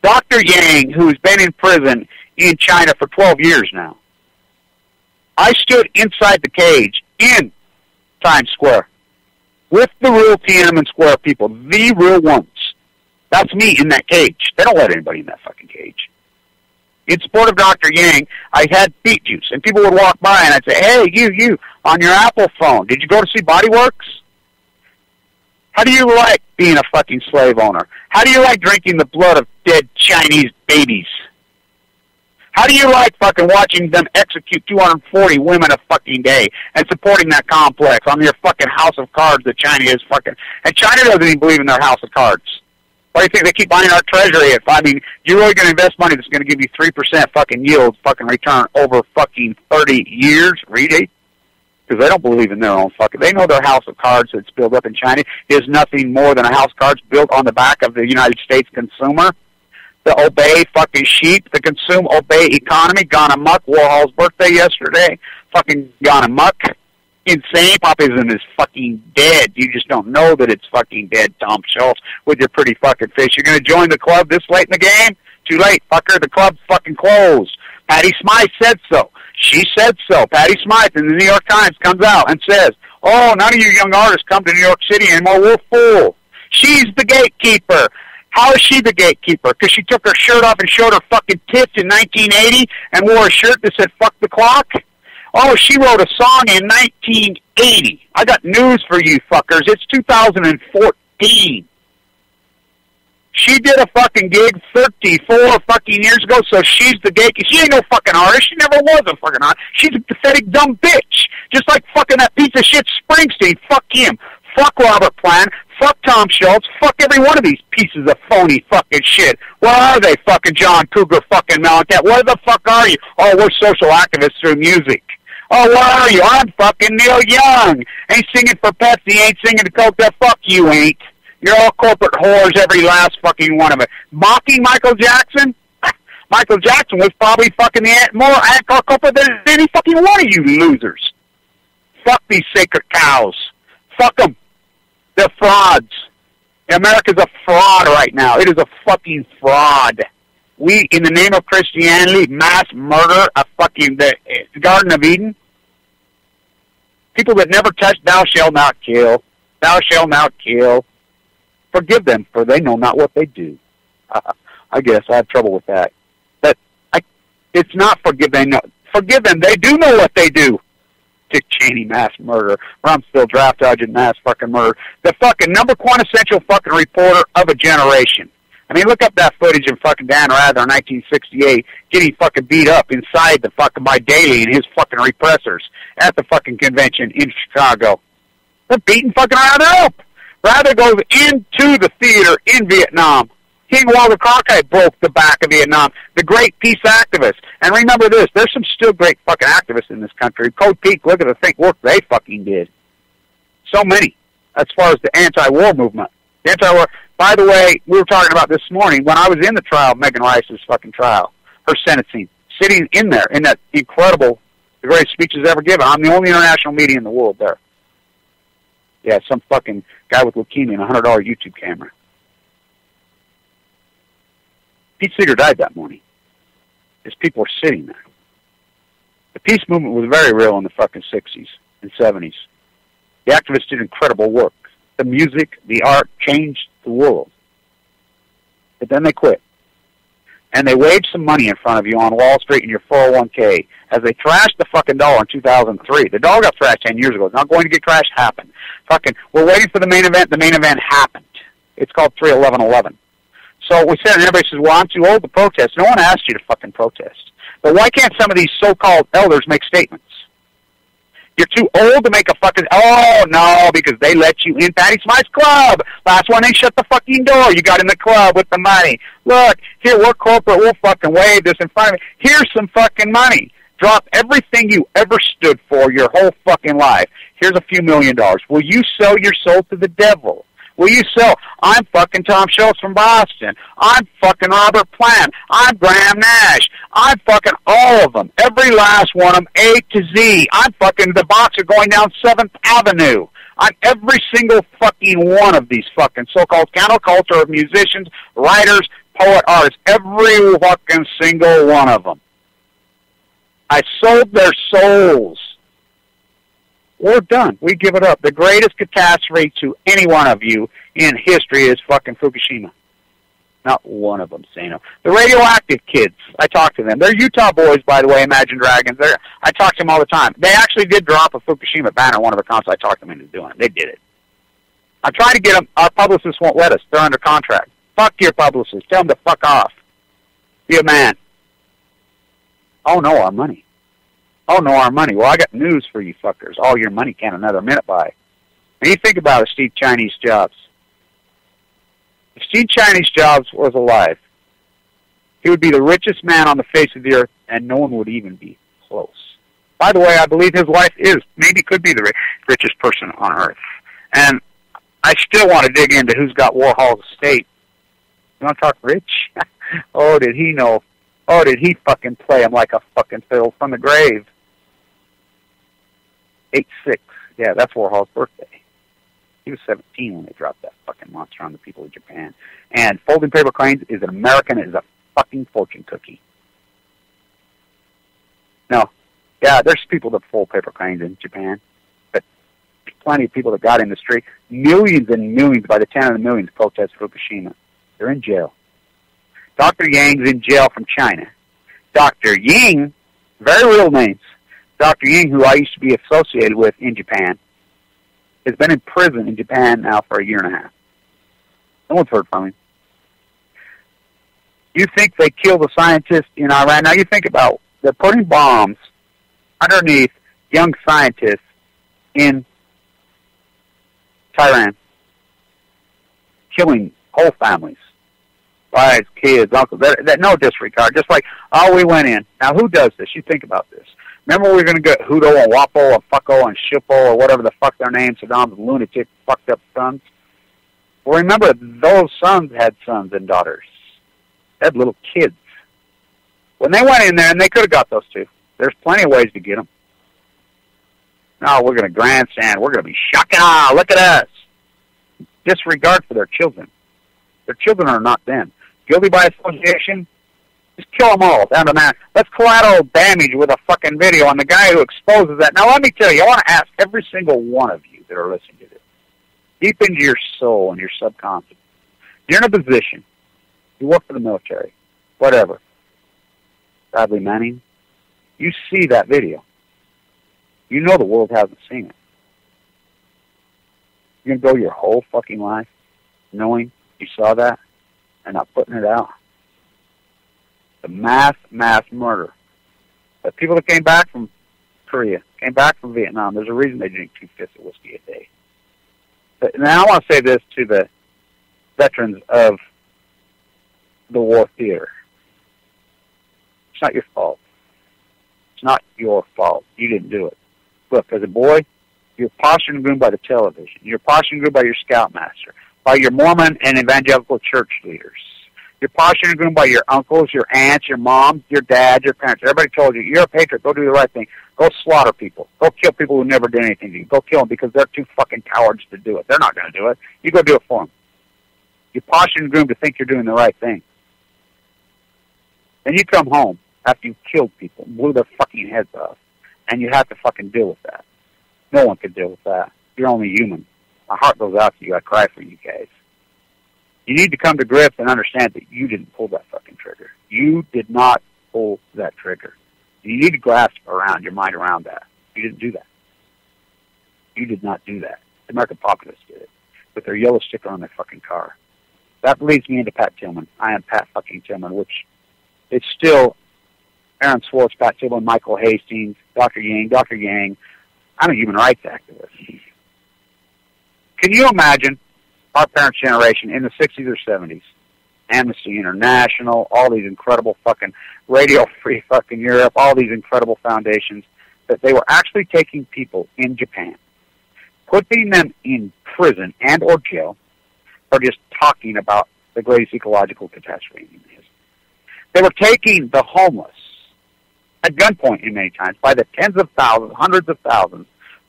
Dr. Yang, who's been in prison in China for 12 years now. I stood inside the cage in Times Square with the real Tiananmen Square people, the real ones. That's me in that cage. They don't let anybody in that fucking cage. In support of Dr. Yang, I had beet juice, and people would walk by, and I'd say, hey, you, on your Apple phone, did you go to see Body Works? How do you like being a fucking slave owner? How do you like drinking the blood of dead Chinese babies? How do you like fucking watching them execute 240 women a fucking day and supporting that complex on your fucking house of cards that China is fucking... And China doesn't even believe in their house of cards. Why do you think they keep buying our treasury? I mean, you're really going to invest money that's going to give you 3% fucking yield fucking return over fucking 30 years? Really? Because they don't believe in their own fucking... They know their house of cards that's built up in China is nothing more than a house of cards built on the back of the United States consumer. The obey fucking sheep, the consume obey economy, gone amok. Warhol's birthday yesterday, fucking gone amok. Insane. Populism is fucking dead. You just don't know that it's fucking dead, Tom Schultz, with your pretty fucking face. You're going to join the club this late in the game? Too late, fucker. The club's fucking closed. Patty Smythe said so. She said so. Patty Smythe in the New York Times comes out and says, oh, none of you young artists come to New York City anymore. We're full. She's the gatekeeper. How is she the gatekeeper? Because she took her shirt off and showed her fucking tits in 1980 and wore a shirt that said, fuck the clock? Oh, she wrote a song in 1980. I got news for you fuckers. It's 2014. She did a fucking gig 34 fucking years ago, so she's the gatekeeper. She ain't no fucking artist. She never was a fucking artist. She's a pathetic dumb bitch. Just like fucking that piece of shit Springsteen. Fuck him. Fuck Robert Plant. Fuck Tom Schultz. Fuck every one of these pieces of phony fucking shit. Where are they, fucking John Cougar fucking Mellencamp? Where the fuck are you? Oh, we're social activists through music. Oh, where are you? I'm fucking Neil Young. Ain't singing for Pepsi. Ain't singing to Coke. That fuck you ain't. You're all corporate whores, every last fucking one of it. Mocking Michael Jackson? Michael Jackson was probably fucking more corporate than any fucking one of you losers. Fuck these sacred cows. Fuck them. They're frauds. America's a fraud right now. It is a fucking fraud. We, in the name of Christianity, mass murder a fucking the Garden of Eden. People that never touch thou shalt not kill. Thou shalt not kill. Forgive them, for they know not what they do. I guess I have trouble with that. It's not forgive them. No, forgive them. They do know what they do. Dick Cheney mass murder. Rumsfeld draft dodging mass fucking murder. The fucking number quintessential fucking reporter of a generation. I mean, look up that footage of fucking Dan Rather in 1968 getting fucking beat up inside the fucking by Daley and his fucking repressors at the fucking convention in Chicago. They're beating fucking Rather up. rather goes into the theater in Vietnam. King Walter Cronkite broke the back of Vietnam, the great peace activist. And remember this, there's some still great fucking activists in this country. Code Peak, look at the think work they fucking did. So many, as far as the anti-war movement. The anti-war, by the way, we were talking about this morning, when I was in the trial of Megan Rice's fucking trial, her sentencing, sitting in there, in that incredible, the greatest speeches ever given. I'm the only international media in the world there. Yeah, some fucking guy with leukemia and a $100 YouTube camera. Pete Seeger died that morning. His people were sitting there. The peace movement was very real in the fucking 60s and 70s. The activists did incredible work. The music, the art changed the world. But then they quit. And they waved some money in front of you on Wall Street in your 401k as they thrashed the fucking dollar in 2003. The dollar got thrashed 10 years ago. It's not going to get crashed. Happened. Fucking, we're waiting for the main event. The main event happened. It's called 3/11/11. So we said, and everybody says, well, I'm too old to protest. No one asked you to fucking protest. But why can't some of these so-called elders make statements? You're too old to make a fucking, oh, no, because they let you in Patty Smythe's club. Last one, they shut the fucking door. You got in the club with the money. Look, here, we're corporate. We'll fucking wave this in front of me. Here's some fucking money. Drop everything you ever stood for your whole fucking life. Here's a few $1 million. Will you sell your soul to the devil? Will you sell? I'm fucking Tom Schultz from Boston. I'm fucking Robert Plant. I'm Graham Nash. I'm fucking all of them. Every last one of them, A to Z. I'm fucking the boxer going down 7th Avenue. I'm every single fucking one of these fucking so-called counterculture of musicians, writers, poet, artists. Every fucking single one of them. I sold their souls. We're done. We give it up. The greatest catastrophe to any one of you in history is fucking Fukushima. Not one of them say no. The radioactive kids, I talk to them. They're Utah boys, by the way, Imagine Dragons. I talk to them all the time. They actually did drop a Fukushima banner one of the concerts. I talked them into doing it. They did it. I'm trying to get them. Our publicists won't let us. They're under contract. Fuck your publicists. Tell them to fuck off. Be a man. Oh, no, our money. Oh, no, our money. Well, I got news for you fuckers. All your money can't another minute buy. And you think about it, Steve Chinese Jobs. If Steve Chinese Jobs was alive, he would be the richest man on the face of the earth, and no one would even be close. By the way, I believe his wife is, maybe could be the richest person on earth. And I still want to dig into who's got Warhol's estate. You want to talk rich? Oh, did he know? Oh, did he fucking play him like a fucking fiddle from the grave? 8/6. Yeah, that's Warhol's birthday. He was 17 when they dropped that fucking monster on the people of Japan. And folding paper cranes is an American, is a fucking fortune cookie. No. Yeah, there's people that fold paper cranes in Japan. But there's plenty of people that got in the street. Millions and millions, by the 10 of the millions, protest Fukushima. They're in jail. Dr. Yang's in jail from China. Dr. Ying, very real names. Dr. Ying, who I used to be associated with in Japan, has been in prison in Japan now for 1.5 years. No one's heard from him. You think they killed a scientist in Iran? Now you think about, they're putting bombs underneath young scientists in Tehran, killing whole families. Wives, kids, uncles, that no disregard. Just like, oh, we went in. Now, who does this? You think about this. Remember we were going to get Hudo and Wapo and Fucko and Shippo or whatever the fuck their names, Saddam's lunatic fucked up sons? Well, remember, those sons had sons and daughters. They had little kids. When they went in there, and they could have got those two. There's plenty of ways to get them. No, we're going to grandstand. We're going to be shocking. Ah, look at us. Disregard for their children. Their children are not them. Guilty by association? Just kill them all, down to that. Let's collateral damage with a fucking video on the guy who exposes that. Now, let me tell you, I want to ask every single one of you that are listening to this, deep into your soul and your subconscious, you're in a position, you work for the military, whatever, Bradley Manning, you see that video. You know the world hasn't seen it. You're going to go your whole fucking life knowing you saw that and not putting it out. The mass murder. The people that came back from Korea, came back from Vietnam, there's a reason they drink 2 fifths of whiskey a day. Now I want to say this to the veterans of the war theater. It's not your fault. It's not your fault. You didn't do it. Look, as a boy, you're postured and groomed by the television. You're postured and groomed by your scoutmaster, by your Mormon and evangelical church leaders. You're postured and groomed by your uncles, your aunts, your mom, your dad, your parents. Everybody told you, you're a patriot, go do the right thing. Go slaughter people. Go kill people who never did anything to you. Go kill them because they're too fucking cowards to do it. They're not going to do it. You go do it for them. You're postured and groomed to think you're doing the right thing. Then you come home after you've killed people, blew their fucking heads off, and you have to fucking deal with that. No one can deal with that. You're only human. My heart goes out to you. I cry for you guys. You need to come to grips and understand that you didn't pull that fucking trigger. You did not pull that trigger. You need to grasp your mind around that. You didn't do that. You did not do that. The American populace did it with their yellow sticker on their fucking car. That leads me into Pat Tillman. I am Pat fucking Tillman, which it's still Aaron Swartz, Pat Tillman, Michael Hastings, Dr. Yang. I'm a human rights activist. Can you imagine our parents' generation in the 60s or 70s? Amnesty International, all these incredible fucking Radio Free fucking Europe, all these incredible foundations, that they were actually taking people in Japan, putting them in prison and or jail for just talking about the greatest ecological catastrophe in human history. They were taking the homeless at gunpoint in many times by the tens of thousands, hundreds of thousands,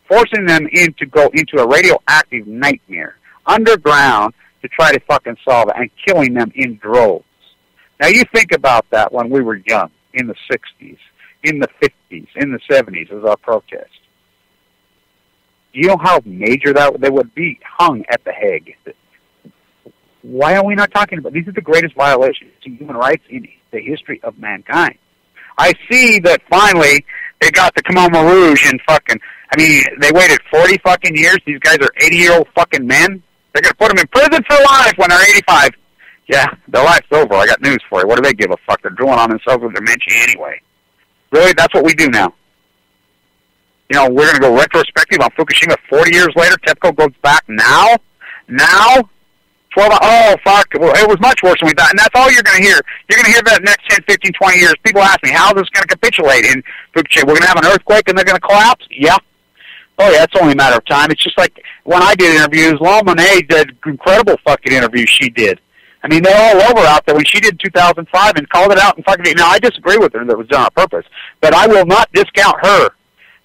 forcing them to go into a radioactive nightmare underground to try to fucking solve it, and killing them in droves. Now you think about that when we were young, in the 60s, in the 50s, in the 70s as our protest. You know how major that they would be hung at the Hague. Why are we not talking about these? Are the greatest violations to human rights in the history of mankind. I see that finally they got the Khmer Rouge and fucking, I mean, they waited 40 fucking years. These guys are 80-year-old fucking men. They're going to put them in prison for life when they're 85. Yeah, their life's over. I got news for you. What do they give a fuck? They're drooling on themselves with dementia anyway. Really? That's what we do now. You know, we're going to go retrospective on Fukushima 40 years later. TEPCO goes back now? 12, oh, fuck. Well, it was much worse than we thought. And that's all you're going to hear. You're going to hear that next 10, 15, 20 years. People ask me, how is this going to capitulate in Fukushima? We're going to have an earthquake and they're going to collapse? Yeah. Oh, yeah, it's only a matter of time. It's just like when I did interviews, Law Monet did incredible fucking interviews she did. I mean, they're all over out there when she did in 2005 and called it out and fucking... Now, I disagree with her that it was done on purpose, but I will not discount her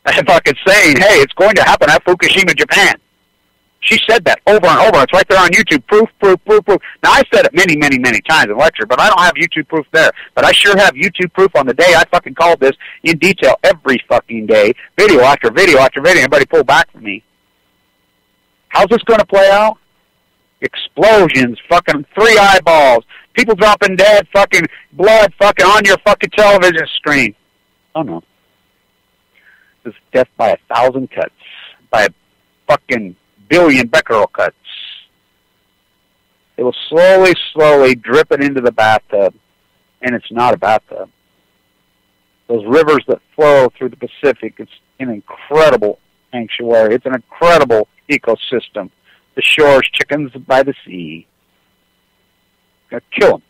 fucking saying, hey, it's going to happen at Fukushima, Japan. She said that over and over. It's right there on YouTube. Proof. Now, I said it many, many, many times in lecture, but I don't have YouTube proof there. But I sure have YouTube proof on the day I fucking called this in detail every fucking day, video after video after video. Everybody pull back from me. How's this going to play out? Explosions, fucking 3 eyeballs, people dropping dead, fucking blood fucking on your fucking television screen. Oh, no. This is death by 1,000 cuts, by a fucking billion becquerel cuts. It will slowly drip it into the bathtub, and it's not a bathtub. Those rivers that flow through the Pacific, it's an incredible sanctuary. It's an incredible ecosystem. The shores, chickens by the sea. Gonna kill them.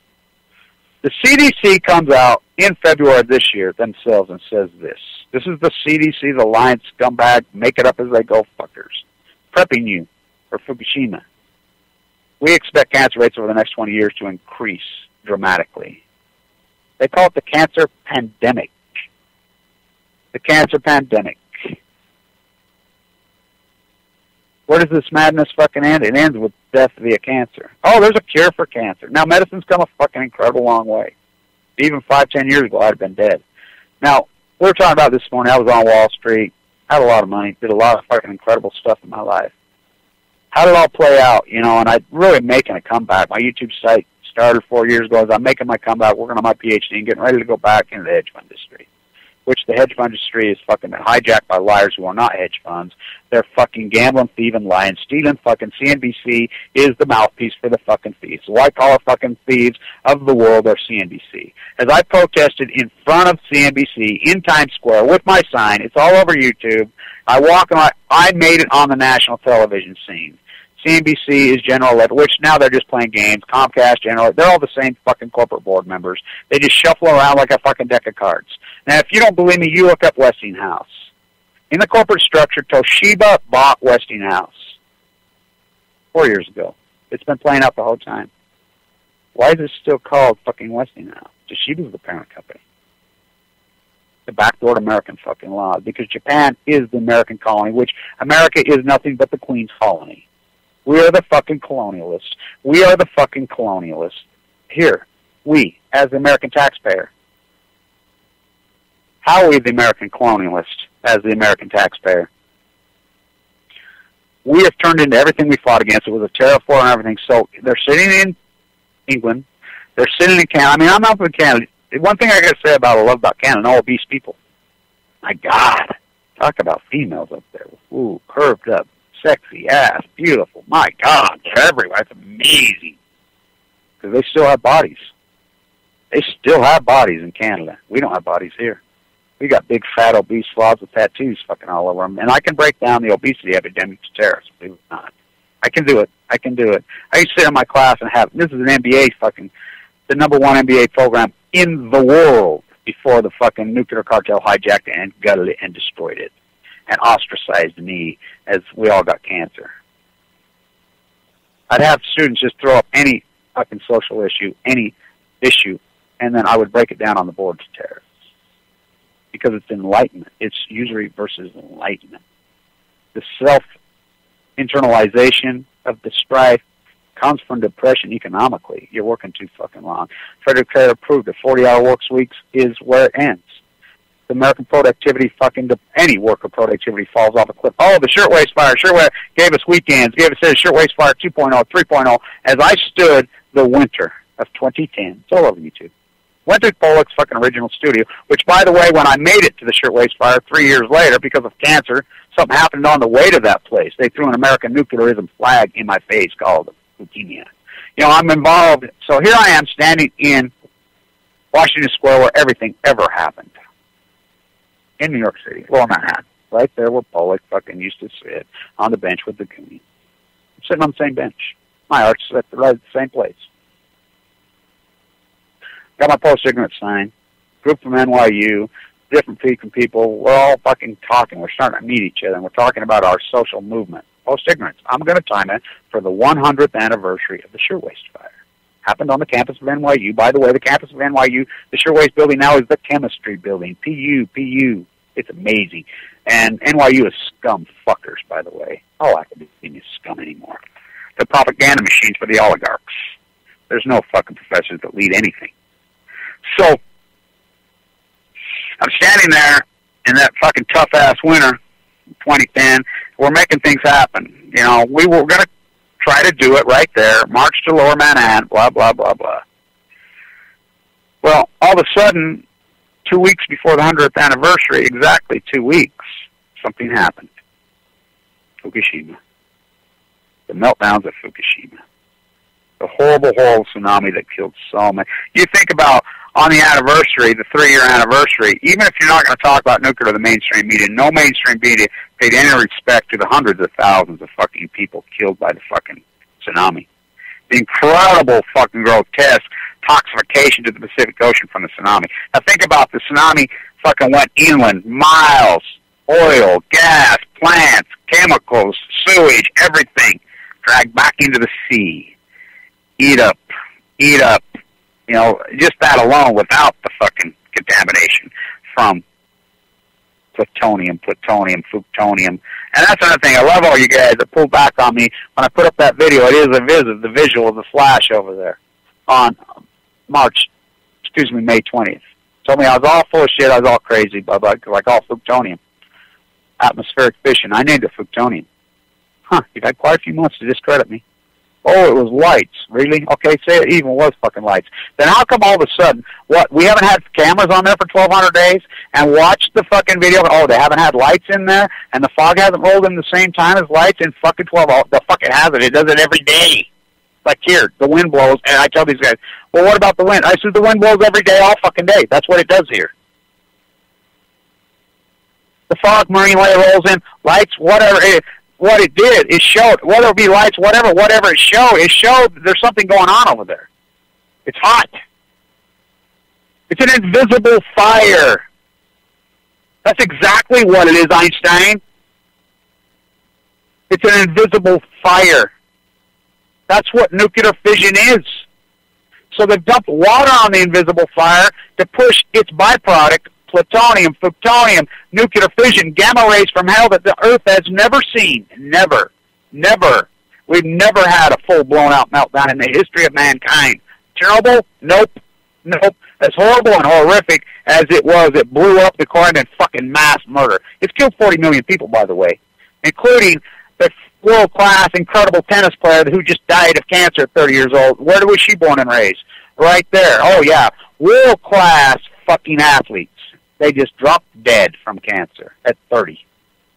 The CDC comes out in February of this year themselves and says this. This is the CDC, the lying scumbag, make it up as they go fuckers. Prepping you for Fukushima. We expect cancer rates over the next 20 years to increase dramatically. They call it the cancer pandemic. The cancer pandemic. Where does this madness fucking end? It ends with death via cancer. Oh, there's a cure for cancer. Now, medicine's come a fucking incredible long way. Even 5, 10 years ago, I'd have been dead. Now, we were talking about this morning. I was on Wall Street. Had a lot of money. Did a lot of fucking incredible stuff in my life. How did it all play out? You know, and I'm really making a comeback. My YouTube site started 4 years ago. As I'm making my comeback, working on my PhD and getting ready to go back into the hedge fund industry. Which the hedge fund industry is fucking hijacked by liars who are not hedge funds. They're fucking gambling, thieving, lying, stealing. Fucking CNBC is the mouthpiece for the fucking thieves. The white-collar fucking thieves of the world are CNBC. As I protested in front of CNBC in Times Square with my sign, it's all over YouTube. I walk and I made it on the national television scene. CNBC is General Electric, which now they're just playing games. Comcast, General, they're all the same fucking corporate board members. They just shuffle around like a fucking deck of cards. Now, if you don't believe me, you look up Westinghouse. In the corporate structure, Toshiba bought Westinghouse 4 years ago. It's been playing out the whole time. Why is it still called fucking Westinghouse? Toshiba's the parent company. The backdoor American fucking law, because Japan is the American colony, which America is nothing but the Queen's colony. We are the fucking colonialists. We are the fucking colonialists. Here, we, as the American taxpayer. How are we the American colonialist as the American taxpayer? We have turned into everything we fought against. It was a tariff war and everything. So they're sitting in England. They're sitting in Canada. I mean, I'm up in Canada. One thing I got to say about I love about Canada, all obese people. My God, talk about females up there. Ooh, curved up, sexy ass, beautiful. My God, they're everywhere. It's amazing because they still have bodies. They still have bodies in Canada. We don't have bodies here. We got big, fat, obese slobs with tattoos fucking all over them. And I can break down the obesity epidemic to terrorists, believe it or not. I can do it. I can do it. I used to sit in my class and have, this is an MBA fucking, the #1 MBA program in the world before the fucking nuclear cartel hijacked it and gutted it and destroyed it and ostracized me as we all got cancer. I'd have students just throw up any fucking social issue, any issue, and then I would break it down on the board to terrorists. Because it's enlightenment. It's usury versus enlightenment. The self-internalization of the strife comes from depression economically. You're working too fucking long. Frederick Taylor proved that 40-hour work weeks is where it ends. The American productivity any worker productivity falls off a cliff. Oh, the shirtwaist fire. Shirtwaist gave us weekends. Gave us a shirtwaist fire 2.0, 3.0. As I stood the winter of 2010. It's all over YouTube. Went to Pollock's fucking original studio, which, by the way, when I made it to the shirtwaist fire 3 years later because of cancer, something happened on the way to that place. They threw an American nuclearism flag in my face called leukemia. You know, I'm involved. So here I am standing in Washington Square where everything ever happened. In New York City, Lower Manhattan, right there where Pollock fucking used to sit on the bench with the Goonies. I'm sitting on the same bench. My art's at the same place. Got my post-ignorance sign, group from NYU, different people. We're all fucking talking. We're starting to meet each other, and we're talking about our social movement. Post-ignorance. I'm going to time it for the 100th anniversary of the Shirtwaist Fire. Happened on the campus of NYU. By the way, the campus of NYU, the Shirtwaist building now is the chemistry building. PU. It's amazing. And NYU is scum fuckers, by the way. All academia is scum anymore. They're propaganda machines for the oligarchs. There's no fucking professors that lead anything. So, I'm standing there in that fucking tough-ass winter, 2010. We're making things happen. You know, we were going to try to do it right there, march to Lower Manhattan, blah, blah, blah, blah. Well, all of a sudden, 2 weeks before the 100th anniversary, exactly 2 weeks, something happened. Fukushima. The meltdowns at Fukushima. The horrible, horrible tsunami that killed so many. You think about, on the anniversary, the 3-year anniversary, even if you're not going to talk about nuclear to the mainstream media, no mainstream media paid any respect to the hundreds of thousands of fucking people killed by the fucking tsunami. The incredible fucking grotesque toxification to the Pacific Ocean from the tsunami. Now think about the tsunami fucking went inland, miles, oil, gas, plants, chemicals, sewage, everything dragged back into the sea. Eat up. You know, just that alone without the fucking contamination from plutonium, futonium. And that's another thing. I love all you guys that pulled back on me when I put up that video. It is the visual of the flash over there on May 20th. Told me I was all full of shit. I was all crazy, blah, blah, like all futonium. Atmospheric fission. I named it futonium. Huh, you've had quite a few months to discredit me. Oh, it was lights. Really? Okay, say it even was fucking lights. Then how come all of a sudden, we haven't had cameras on there for 1,200 days and watched the fucking video? Oh, they haven't had lights in there and the fog hasn't rolled in the same time as lights in fucking 12 hours. The fuck it has it. It does it every day. Like here, the wind blows, and I tell these guys, well, what about the wind? I said the wind blows every day, all fucking day. That's what it does here. The fog, marine layer rolls in, lights, whatever. what it did is showed, whether it be lights, whatever it showed there's something going on over there. It's hot. It's an invisible fire. That's exactly what it is, Einstein. It's an invisible fire. That's what nuclear fission is. So they've dumped water on the invisible fire to push its byproduct, plutonium, plutonium, nuclear fission, gamma rays from hell that the Earth has never seen. Never. Never. We've never had a full blown-out meltdown in the history of mankind. Chernobyl? Nope. Nope. As horrible and horrific as it was, it blew up the core and fucking mass murder. It's killed 40 million people, by the way, including the world-class, incredible tennis player who just died of cancer at 30 years old. Where was she born and raised? Right there. Oh, yeah. World-class fucking athletes. They just dropped dead from cancer at 30.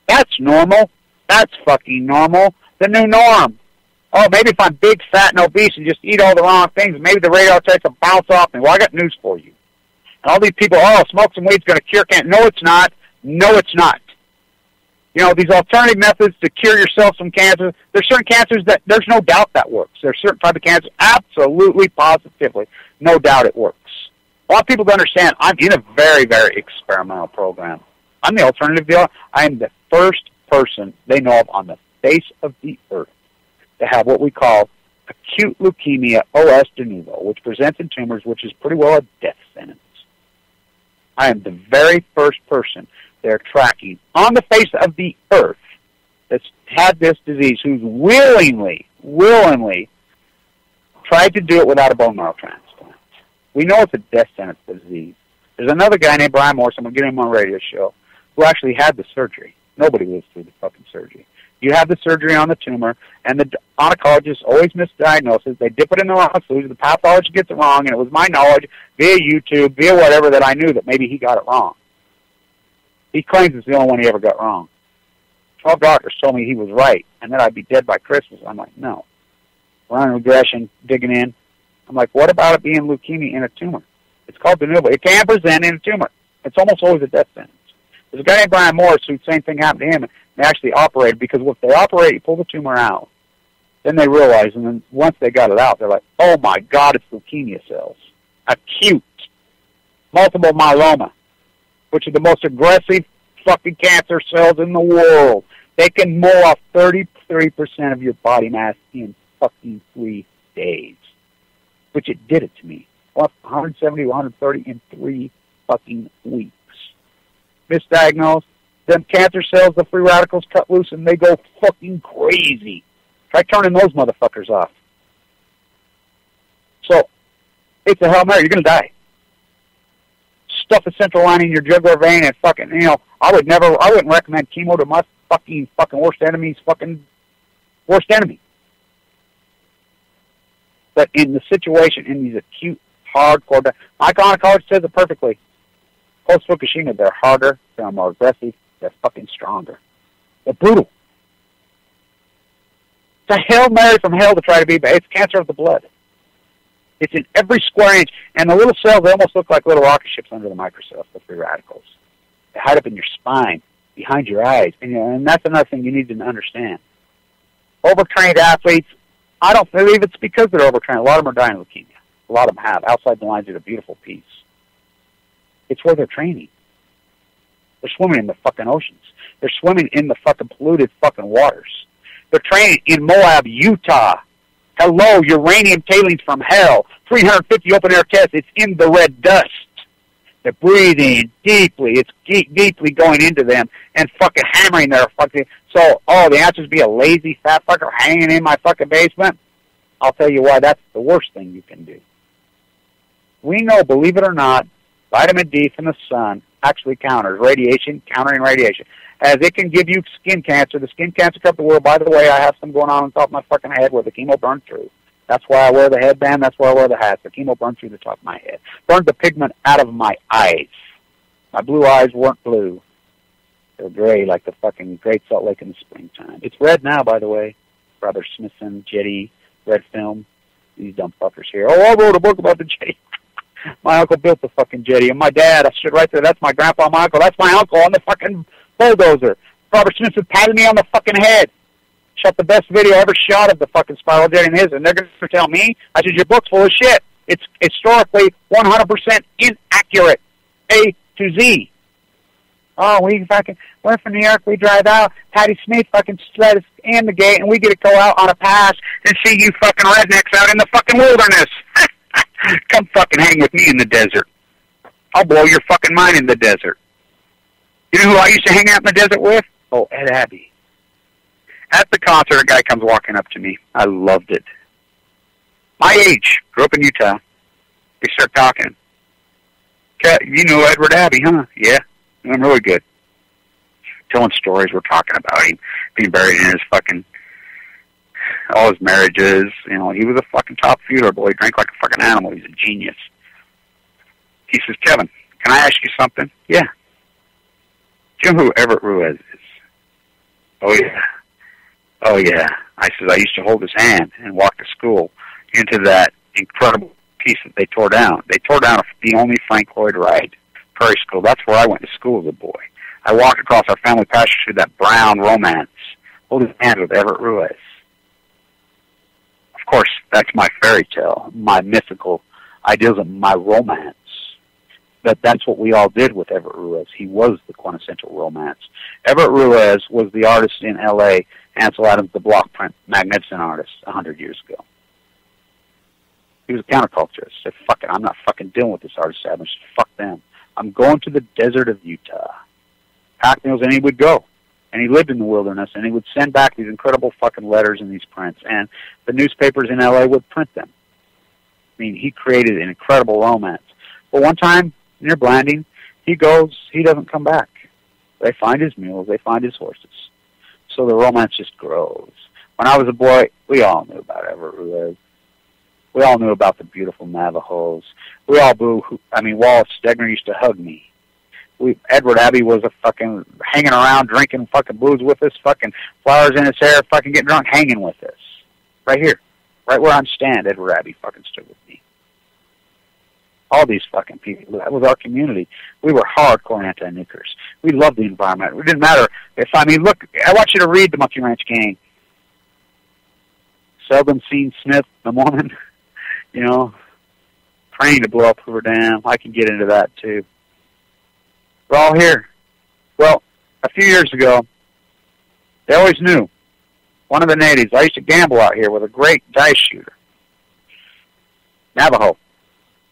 That's normal. That's fucking normal. The new norm. Oh, maybe if I'm big, fat, and obese and just eat all the wrong things, maybe the radioactives will bounce off me. Well, I got news for you. And all these people, oh, smoke some weed's going to cure cancer. No, it's not. No, it's not. You know, these alternative methods to cure yourself from cancer, there's certain cancers that there's no doubt that works. There's certain type of cancer, absolutely, positively, no doubt it works. I want people to understand I'm in a very, very experimental program. I'm the alternative dealer. I am the first person they know of on the face of the earth to have what we call acute leukemia OS de novo, which presents in tumors, which is pretty well a death sentence. I am the very first person they're tracking on the face of the earth that's had this disease, who's willingly tried to do it without a bone marrow transplant. We know it's a death sentence disease. There's another guy named Brian Morse, I'm going to get him on a radio show, who actually had the surgery. Nobody lives through the fucking surgery. You have the surgery on the tumor, and the oncologist always misdiagnoses. They dip it in the wrong fluid. The pathologist gets it wrong, and it was my knowledge via YouTube, via whatever, that I knew that maybe he got it wrong. He claims it's the only one he ever got wrong. 12 doctors told me he was right, and that I'd be dead by Christmas. I'm like, no. We're on regression, digging in. I'm like, what about it being leukemia in a tumor? It's called de novo. It can present in a tumor. It's almost always a death sentence. There's a guy named Brian Morris who the same thing happened to him. They actually operated, because if they operate, you pull the tumor out. Then they realize, and then once they got it out, they're like, oh my God, it's leukemia cells. Acute. Multiple myeloma, which are the most aggressive fucking cancer cells in the world. They can mow off 33% of your body mass in fucking 3 days. Which it did it to me. Off 170, 130 in 3 fucking weeks. Misdiagnosed. Them cancer cells, the free radicals cut loose, and they go fucking crazy. Try turning those motherfuckers off. So, it's a Hail Mary. You're going to die. Stuff a central line in your jugular vein and fucking, you know, I wouldn't recommend chemo to my fucking worst enemy's fucking worst enemy. But in the situation, in these acute, hardcore, my oncologist says it perfectly. Post-Fukushima, they're harder, they're more aggressive, they're fucking stronger. They're brutal. It's a Hail Mary from hell to try to be bad. It's cancer of the blood. It's in every square inch. And the little cells, they almost look like little rocket ships under the microscope, the free radicals. They hide up in your spine, behind your eyes. And that's another thing you need to understand. Overtrained athletes, I don't believe it's because they're overtrained. A lot of them are dying of leukemia. A lot of them have. Outside the lines is a beautiful piece. It's where they're training. They're swimming in the fucking oceans. They're swimming in the fucking polluted fucking waters. They're training in Moab, Utah. Hello, uranium tailings from hell. 350 open-air tests. It's in the red dust. They're breathing deeply. It's deeply going into them and fucking hammering their fucking... So, the answer is be a lazy fat fucker hanging in my fucking basement? I'll tell you why that's the worst thing you can do. We know, believe it or not, vitamin D from the sun actually countering radiation, as it can give you skin cancer. The skin cancer cup of the world, by the way, I have some going on top of my fucking head where the chemo burned through. That's why I wear the headband. That's why I wear the hat. The chemo burned through the top of my head. Burned the pigment out of my eyes. My blue eyes weren't blue. They're gray like the fucking Great Salt Lake in the springtime. It's red now, by the way. Brother Smithson, Jetty, red film. These dumb fuckers here. Oh, I wrote a book about the Jetty. My uncle built the fucking Jetty. And my dad, I stood right there. That's my grandpa, my uncle. That's my uncle on the fucking bulldozer. Robert Smithson patted me on the fucking head. shot the best video ever shot of the fucking spiral jet in his, and they're going to tell me, I said, your book's full of shit. It's historically 100% inaccurate, A to Z. Oh, we're from New York, we drive out, Patty Smith fucking let us in the gate, and we get to go out on a pass and see you fucking rednecks out in the fucking wilderness. Come fucking hang with me in the desert. I'll blow your fucking mind in the desert. You know who I used to hang out in the desert with? Oh, Ed Abbey. At the concert, a guy comes walking up to me. I loved it. My age, grew up in Utah. We start talking. You know Edward Abbey, huh? Yeah, I'm really good. Telling stories, we're talking about him being buried in his fucking, all his marriages. You know, he was a fucking top feeder boy. He drank like a fucking animal. He's a genius. He says, Kevin, can I ask you something? Yeah. Do you know who Everett Ruiz is? Oh, yeah. Oh, yeah. I said, I used to hold his hand and walk to school into that incredible piece that they tore down. They tore down the only Frank Lloyd Wright Prairie School. That's where I went to school as a boy. I walked across our family pasture through that brown romance, holding hands with Everett Ruiz. Of course, that's my fairy tale, my mythical idealism, my romance. But that's what we all did with Everett Ruiz. He was the quintessential romance. Everett Ruiz was the artist in L.A., Ansel Adams, the block print, magnificent artist, 100 years ago. He was a counterculturist. He said, fuck it, I'm not fucking dealing with this artist establishment. Fuck them. I'm going to the desert of Utah. Pack meals, and he would go. And he lived in the wilderness, and he would send back these incredible fucking letters and these prints. And the newspapers in L.A. would print them. I mean, he created an incredible romance. But one time, near Blanding, he goes, he doesn't come back. They find his mules, they find his horses. So the romance just grows. When I was a boy, we all knew about Everett Ruiz. We all knew about the beautiful Navajos. We all Wallace Stegner used to hug me. Edward Abbey was a fucking hanging around, drinking fucking booze with us, fucking flowers in his hair, fucking getting drunk, hanging with us. Right here. Right where I'm standing, Edward Abbey fucking stood with me. All these fucking people. That was our community. We were hardcore anti-nukers. We loved the environment. It didn't matter if, look, I want you to read the Monkey Ranch Gang. Seldom seen Smith, the woman, praying to blow up Hoover Dam. I can get into that too. We're all here. Well, a few years ago, they always knew. One of the natives, I used to gamble out here with a great dice shooter. Navajo.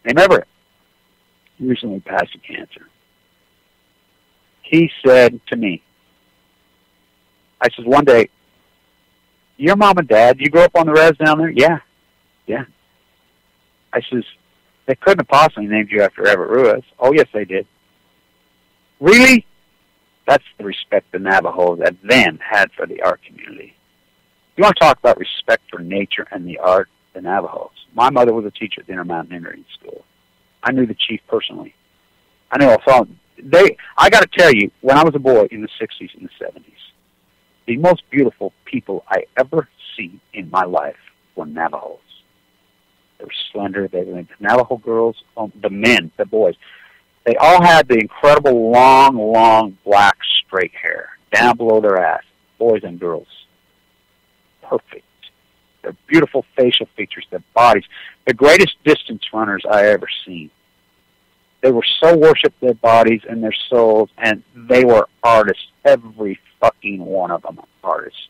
Named Everett. He recently passed of cancer. He said to me, I said, one day, your mom and dad, you grew up on the res down there? Yeah. I says, they couldn't have possibly named you after Everett Ruiz. Oh, yes, they did. Really? That's the respect the Navajo that then had for the art community. You want to talk about respect for nature and the art, the Navajos. My mother was a teacher at the Intermountain Indian School. I knew the chief personally. I knew all. I got to tell you, when I was a boy in the 60s and the 70s, the most beautiful people I ever see in my life were Navajos. They were slender. They were the Navajo girls, the men, the boys. They all had the incredible long black straight hair down below their ass, boys and girls. Perfect. Their beautiful facial features, their bodies, the greatest distance runners I ever seen. They were so worshipped their bodies and their souls, and they were artists. Every fucking one of them artists.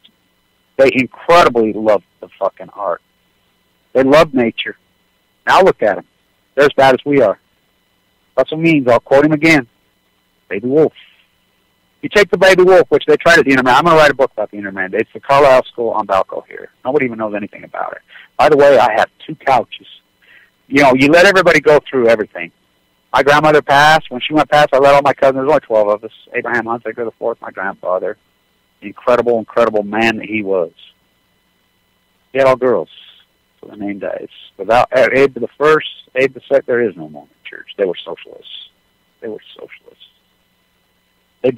They incredibly loved the fucking art. They loved nature. Now look at them. They're as bad as we are. Russell Means, I'll quote him again. Baby Wolf. You take the Baby Wolf, which they tried at the Interman. I'm going to write a book about the Interman. It's the Carlisle School on Balco here. Nobody even knows anything about it. By the way, I have 2 couches. You let everybody go through everything. My grandmother passed. When she went past, I let all my cousins. There's only 12 of us. Abraham Hunsaker the fourth, my grandfather. The incredible man that he was. He had all girls. So the name dies. Without Abe the first, Abe the second, there is no Mormon church. They were socialists. They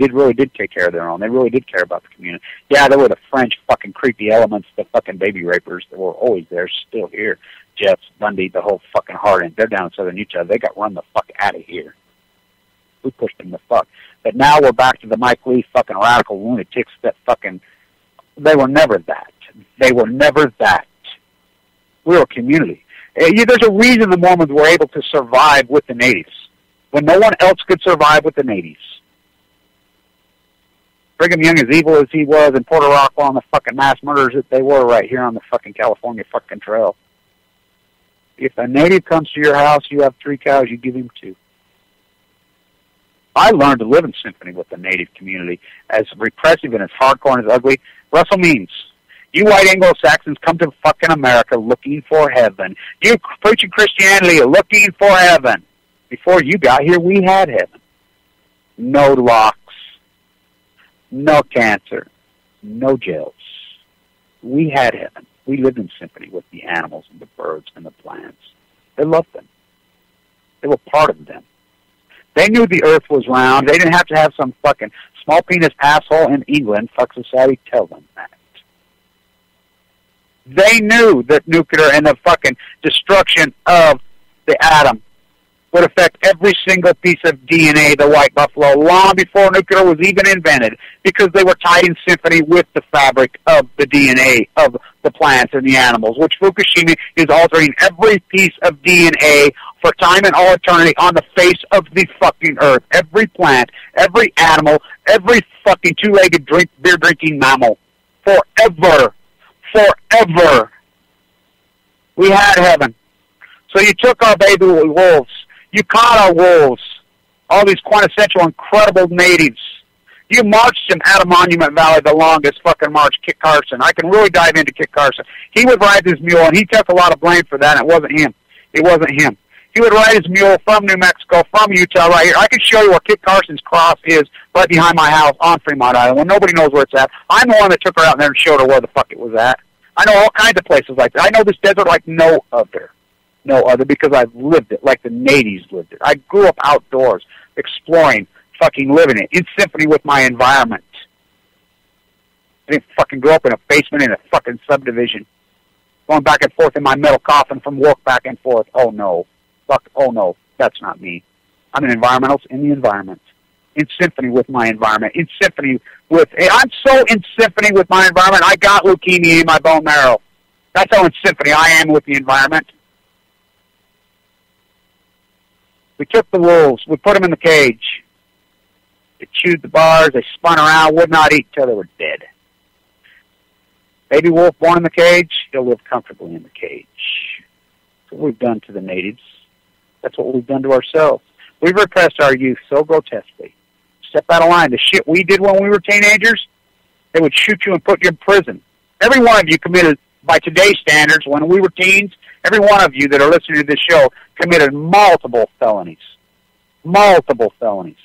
really did take care of their own. They really did care about the community. Yeah, there were the French fucking creepy elements, the fucking baby rapers that were always there, still here. Jeffs, Bundy, the whole fucking heart end. They're down in southern Utah. They got run the fuck out of here. We pushed them the fuck. But now we're back to the Mike Lee fucking radical lunatics that fucking They were never that. They were never that. We were a community. There's a reason the Mormons were able to survive with the natives when no one else could survive with the natives. Brigham Young, as evil as he was in Puerto Rico, on the fucking mass murders that they were right here on the fucking California fucking trail. If a native comes to your house, you have 3 cows, you give him 2. I learned to live in symphony with the native community, as repressive and as hardcore and as ugly. Russell Means, you white Anglo-Saxons come to fucking America looking for heaven. You preaching Christianity looking for heaven. Before you got here, we had heaven. No locks, no cancer, no jails. We had heaven. We lived in symphony with the animals and the birds and the plants. They loved them. They were part of them. They knew the earth was round. They didn't have to have some fucking small penis asshole in England, fuck society, tell them that. They knew that nuclear and the fucking destruction of the atom would affect every single piece of DNA, the white buffalo, long before nuclear was even invented, because they were tied in symphony with the fabric of the DNA of the plants and the animals, which Fukushima is altering every piece of DNA for time and all eternity on the face of the fucking earth. Every plant, every animal, every fucking two-legged beer-drinking mammal. Forever. Forever. We had heaven. So you took our baby wolves. You caught our wolves. All these quintessential, incredible natives. You marched them out of Monument Valley, the longest fucking march, Kit Carson. I can really dive into Kit Carson. He would ride his mule, and he took a lot of blame for that, and it wasn't him. It wasn't him. He would ride his mule from New Mexico, from Utah, right here. I can show you where Kit Carson's cross is, right behind my house on Fremont Island, when nobody knows where it's at. I'm the one that took her out there and showed her where the fuck it was at. I know all kinds of places like that. I know this desert like no other. No other, because I've lived it like the natives lived it. I grew up outdoors, exploring, fucking living it, in symphony with my environment. I didn't fucking grow up in a basement in a fucking subdivision, going back and forth in my metal coffin from work back and forth. Oh no. Fuck, oh no, that's not me. I'm an environmentalist in the environment. In symphony with my environment. In symphony with, I'm so in symphony with my environment, I got leukemia in my bone marrow. That's how in symphony I am with the environment. We took the wolves, we put them in the cage. They chewed the bars, they spun around, would not eat until they were dead. Baby wolf born in the cage, he'll live comfortably in the cage. That's what we've done to the natives. That's what we've done to ourselves. We've repressed our youth so grotesquely. Step out of line. The shit we did when we were teenagers, they would shoot you and put you in prison. Every one of you committed, by today's standards, when we were teens, every one of you that are listening to this show committed multiple felonies. Multiple felonies.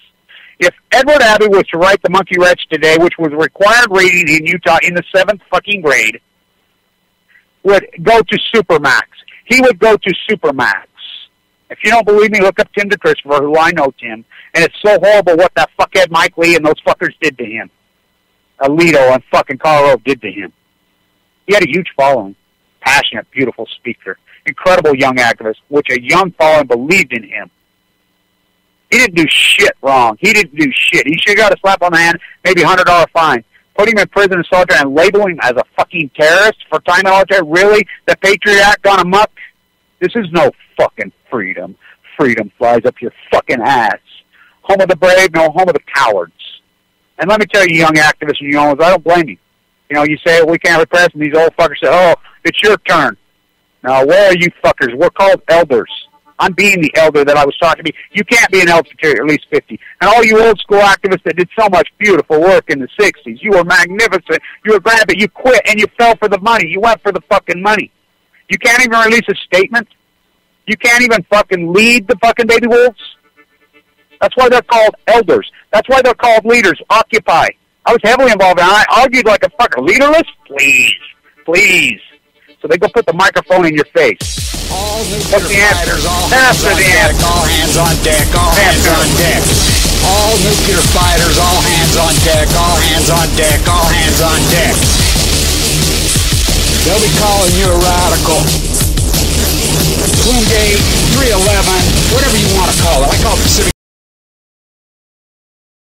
If Edward Abbey was to write The Monkey Wrench today, which was required reading in Utah in the 7th fucking grade, would go to Supermax. He would go to Supermax. If you don't believe me, look up Tim DeChristopher, who I know, Tim. And it's so horrible what that fuckhead Mike Lee and those fuckers did to him. Alito and fucking Carl Rove did to him. He had a huge following. Passionate, beautiful speaker. Incredible young activist, which a young following believed in him. He didn't do shit wrong. He didn't do shit. He should have got a slap on the hand, maybe $100 fine. Put him in prison and soldier and label him as a fucking terrorist for time military. Really? The Patriot Act gone amok? This is no fucking freedom. Freedom flies up your fucking ass. Home of the brave, no home of the cowards. And let me tell you, young activists and young ones, I don't blame you. You know, you say, we can't repress, and these old fuckers say, oh, it's your turn. Now, where are you fuckers? We're called elders. I'm being the elder that I was talking to. You can't be an elder until you're at least 50. And all you old school activists that did so much beautiful work in the 60s, you were magnificent. You were grand, but you quit and you fell for the money. You went for the fucking money. You can't even release a statement. You can't even fucking lead the fucking baby wolves. That's why they're called elders. That's why they're called leaders. Occupy. I was heavily involved, and I argued like a fucker. Leaderless? Please. Please. So they go put the microphone in your face. All What's the answer? All hands on deck. All hands on deck. All nuclear fighters, all hands on deck. All hands on deck. All hands on deck. They'll be calling you a radical. Twin Gate, 311, whatever you want to call it. I call it Pacific